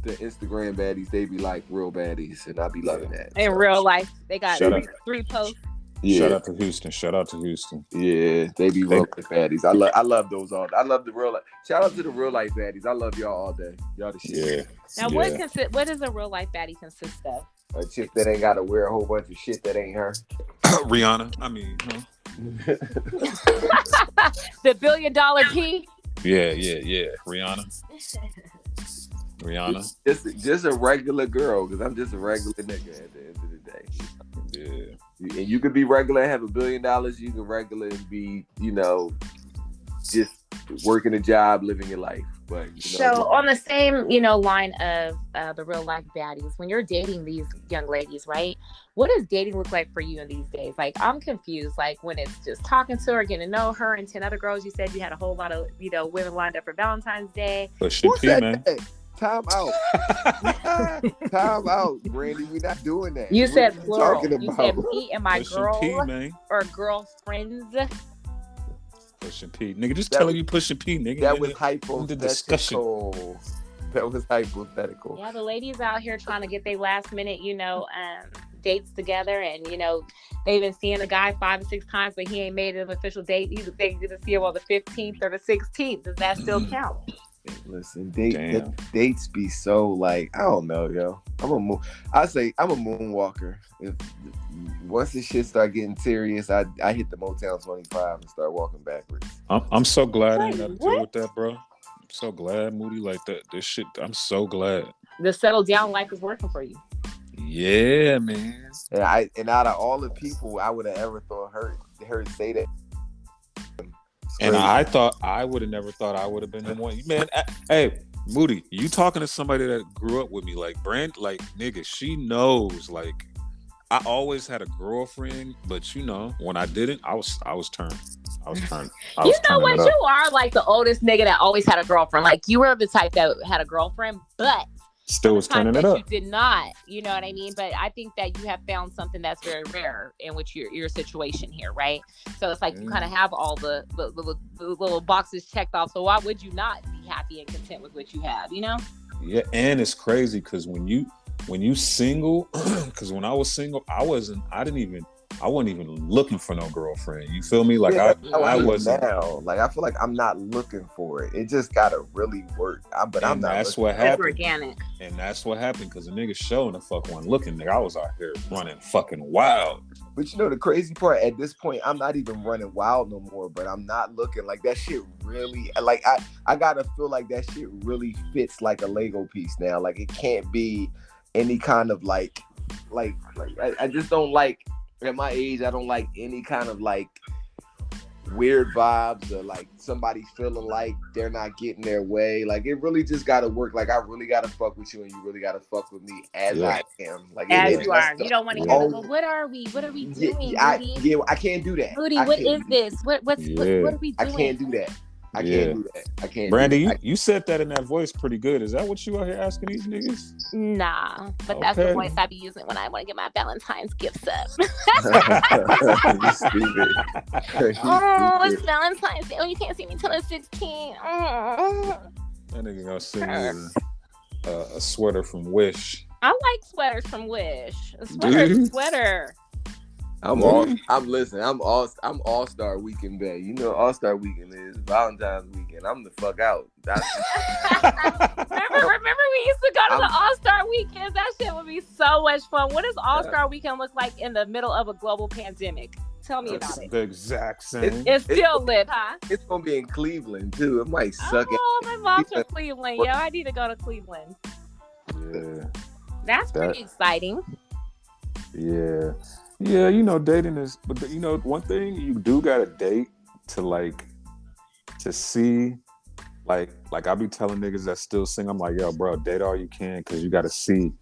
Speaker 3: the Instagram baddies, they be like real baddies, and I be loving that.
Speaker 2: In real life, they got three posts.
Speaker 3: Yeah.
Speaker 1: Shout out to Houston. Shout out to Houston.
Speaker 3: Yeah, they be real life baddies. I love those all. I love the real life. Shout out to the real life baddies. I love y'all all day. Y'all the shit.
Speaker 2: Yeah. Now, what does a real life baddie consist of?
Speaker 3: A chick that ain't got to wear a whole bunch of shit that ain't her.
Speaker 1: Rihanna. I mean,
Speaker 2: the $1 billion P.
Speaker 1: Yeah. Rihanna.
Speaker 3: Just a regular girl, because I'm just a regular nigga at the end of the day.
Speaker 1: Yeah.
Speaker 3: And you could be regular and have $1 billion. You can regular and be, just working a job, living your life. But
Speaker 2: so on the same, line of the real life baddies, when you're dating these young ladies, right? What does dating look like for you in these days? Like, I'm confused. Like, when it's just talking to her, getting to know her, and 10 other girls, you said you had a whole lot of, women lined up for Valentine's Day.
Speaker 1: But she man.
Speaker 3: Time out. Time out, Brandy. We're not doing that.
Speaker 2: You said plural. You said me and my girl or girlfriends.
Speaker 1: Pushing P. Nigga, just telling you pushing P, nigga.
Speaker 3: That was hypothetical. That was hypothetical.
Speaker 2: Yeah, the ladies out here trying to get their last minute, dates together, and they've been seeing the guy 5 or 6 times, but he ain't made an official date. They get to see him on the 15th or the 16th. Does that still count?
Speaker 3: Listen, dates be so like, I don't know, yo. I'm a moonwalker. Once the shit start getting serious, I hit the Motown 25 and start walking backwards.
Speaker 1: I'm so glad I ain't got to deal with that, bro. I'm so glad, Moody, like that. This shit, I'm so glad. The
Speaker 2: settled down life is working for you.
Speaker 1: Yeah, man.
Speaker 3: And out of all the people I would have ever thought heard say that.
Speaker 1: And I would have never thought I would have been the one. Man, hey, Moody, you talking to somebody that grew up with me, like nigga, she knows, like, I always had a girlfriend, but when I didn't, I was turned. You know what?
Speaker 2: You are like the oldest nigga that always had a girlfriend. Like, you were the type that had a girlfriend, but
Speaker 1: still was turning it up.
Speaker 2: You did not, you know what I mean? But I think that you have found something that's very rare in which your situation here, right? So it's like you kind of have all the little boxes checked off. So why would you not be happy and content with what you have,
Speaker 1: Yeah, and it's crazy because when you single, because when I was single, I wasn't even looking for no girlfriend. You feel me? Like, I wasn't.
Speaker 3: Now, like, I feel like I'm not looking for it. It just gotta really work. I'm not.
Speaker 1: That's what happened.
Speaker 2: It's organic.
Speaker 1: And that's what happened because the nigga showing the fuck wasn't looking. Nigga, I was out here running fucking wild.
Speaker 3: But the crazy part, at this point, I'm not even running wild no more. But I'm not looking like that shit really. Like, I gotta feel like that shit really fits like a Lego piece now. Like, it can't be any kind of like I just don't like. At my age, I don't like any kind of like weird vibes or like somebody feeling like they're not getting their way. Like, it really just gotta work. Like, I really gotta fuck with you and you really gotta fuck with me as I am. Like,
Speaker 2: as you are. You don't want to hear well, what are we doing?
Speaker 3: I can't do that.
Speaker 2: Moody, what is this? What are we doing?
Speaker 3: I can't do that. I can't do that. I can't.
Speaker 1: Brandy, you said that in that voice pretty good. Is that what you out here asking these niggas?
Speaker 2: Nah, but that's the voice I be using when I want to get my Valentine's gifts up.
Speaker 3: You stupid.
Speaker 2: It's Valentine's Day. Oh, you can't see me till the 16th.
Speaker 1: That nigga gonna send you a sweater from Wish.
Speaker 2: I like sweaters from Wish. A sweater is a sweater.
Speaker 3: I'm All-Star Weekend Day. All-Star Weekend is Valentine's weekend. I'm the fuck out.
Speaker 2: Remember we used to go to the All-Star weekends? That shit would be so much fun. What does All-Star weekend look like in the middle of a global pandemic? Tell me about it.
Speaker 1: The exact same.
Speaker 2: It's still lit, huh?
Speaker 3: It's gonna be in Cleveland too. It might suck.
Speaker 2: Oh, my mom's from Cleveland. Yo, I need to go to Cleveland.
Speaker 1: Yeah.
Speaker 2: That's pretty exciting.
Speaker 1: Yeah. Yeah, dating is, but one thing you do gotta date to see, like I be telling niggas that still sing, I'm like, yo, bro, date all you can, because you gotta see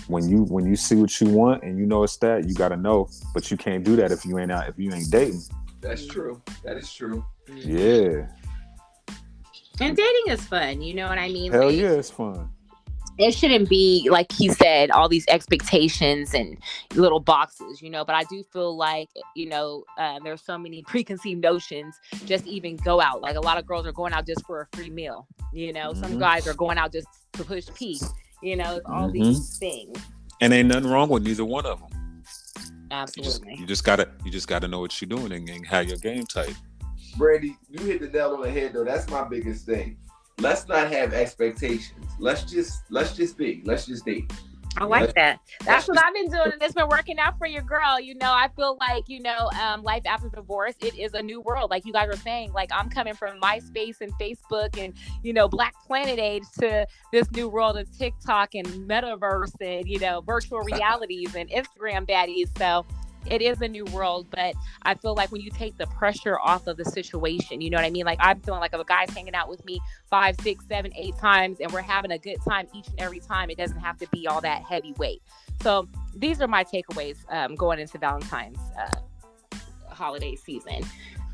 Speaker 1: when you see what you want and it's that, you gotta know, but you can't do that if you ain't dating.
Speaker 3: That's true. That is true.
Speaker 1: Yeah.
Speaker 2: And dating is fun, you know what I mean?
Speaker 1: Hell yeah, it's fun.
Speaker 2: It shouldn't be, like he said, all these expectations and little boxes, but I do feel like, there's so many preconceived notions just even go out. Like, a lot of girls are going out just for a free meal, some guys are going out just to push P, all these things.
Speaker 1: And ain't nothing wrong with neither one of them.
Speaker 2: Absolutely.
Speaker 1: You just gotta know what you're doing and have your game tight.
Speaker 3: Brandy, you hit the nail on the head though. That's my biggest thing. Let's not have expectations. Let's just date.
Speaker 2: I like that. That's what I've been doing, and it's been working out for your girl. You know, I feel like, life after divorce, it is a new world. Like you guys were saying, like I'm coming from MySpace and Facebook and, Black Planet age to this new world of TikTok and metaverse and, virtual realities and Instagram baddies. So it is a new world, but I feel like when you take the pressure off of the situation, you know what I mean? Like I'm feeling like if a guy's hanging out with me 5, 6, 7, 8 times and we're having a good time each and every time, it doesn't have to be all that heavyweight. So these are my takeaways going into Valentine's holiday season.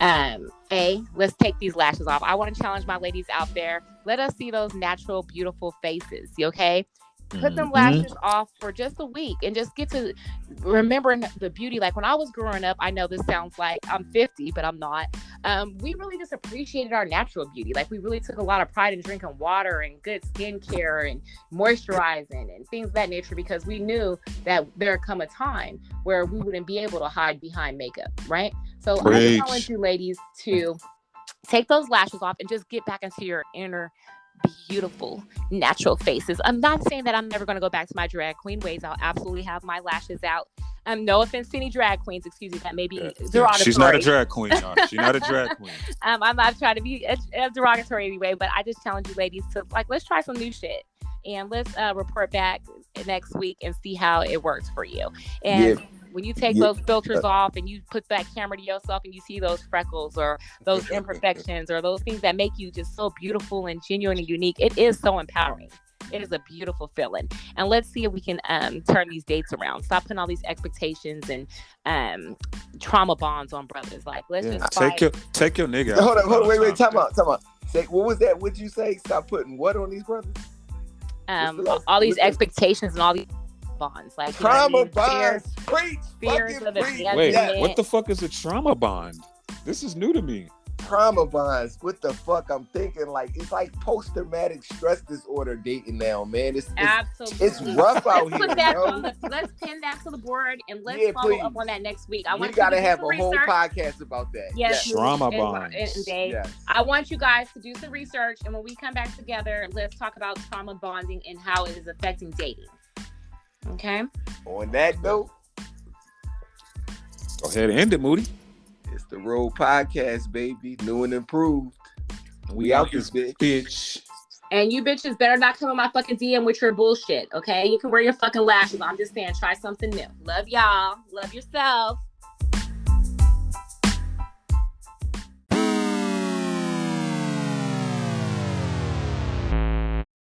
Speaker 2: Let's take these lashes off. I want to challenge my ladies out there. Let us see those natural, beautiful faces. Okay. Put them lashes off for just a week and just get to remembering the beauty. Like when I was growing up, I know this sounds like I'm 50, but I'm not. We really just appreciated our natural beauty. Like we really took a lot of pride in drinking water and good skincare and moisturizing and things of that nature, because we knew that there would come a time where we wouldn't be able to hide behind makeup, right? So I challenge you ladies to take those lashes off and just get back into your inner beautiful natural faces. I'm not saying that I'm never going to go back to my drag queen ways. I'll absolutely have my lashes out. No offense to any drag queens, excuse me, that may be derogatory.
Speaker 1: She's not a drag queen. She's not a drag queen.
Speaker 2: I'm not trying to be a derogatory anyway, but I just challenge you ladies to let's try some new shit and let's report back next week and see how it works for you. And when you take those filters off and you put that camera to yourself and you see those freckles or those imperfections or those things that make you just so beautiful and genuine and unique, it is so empowering. It is a beautiful feeling. And let's see if we can turn these dates around. Stop putting all these expectations and trauma bonds on brothers. Like, let's just
Speaker 1: take your nigga out.
Speaker 3: Hold on, wait, time out. Say, what was that? What'd you say? Stop putting what on these brothers?
Speaker 2: All these expectations and all these bonds, like
Speaker 3: trauma bonds.
Speaker 2: Fears of abandonment.
Speaker 1: Wait, what the fuck is a trauma bond? This is new to me.
Speaker 3: Trauma bonds. What the fuck? I'm thinking like it's like post-traumatic stress disorder dating now, man. It's
Speaker 2: absolutely
Speaker 3: it's rough out here.
Speaker 2: Let's pin that to the board and let's follow up on that next week.
Speaker 3: We gotta have a whole podcast about that.
Speaker 2: Yes,
Speaker 1: trauma bonds.
Speaker 2: Yes. I want you guys to do some research, and when we come back together, let's talk about trauma bonding and how it is affecting dating. Okay.
Speaker 3: On that note,
Speaker 1: go ahead and end it, Moody.
Speaker 3: It's the Road Podcast, baby. New and improved. We out this bitch.
Speaker 2: And you bitches better not come in my fucking DM with your bullshit, okay? You can wear your fucking lashes. I'm just saying, try something new. Love y'all. Love yourself.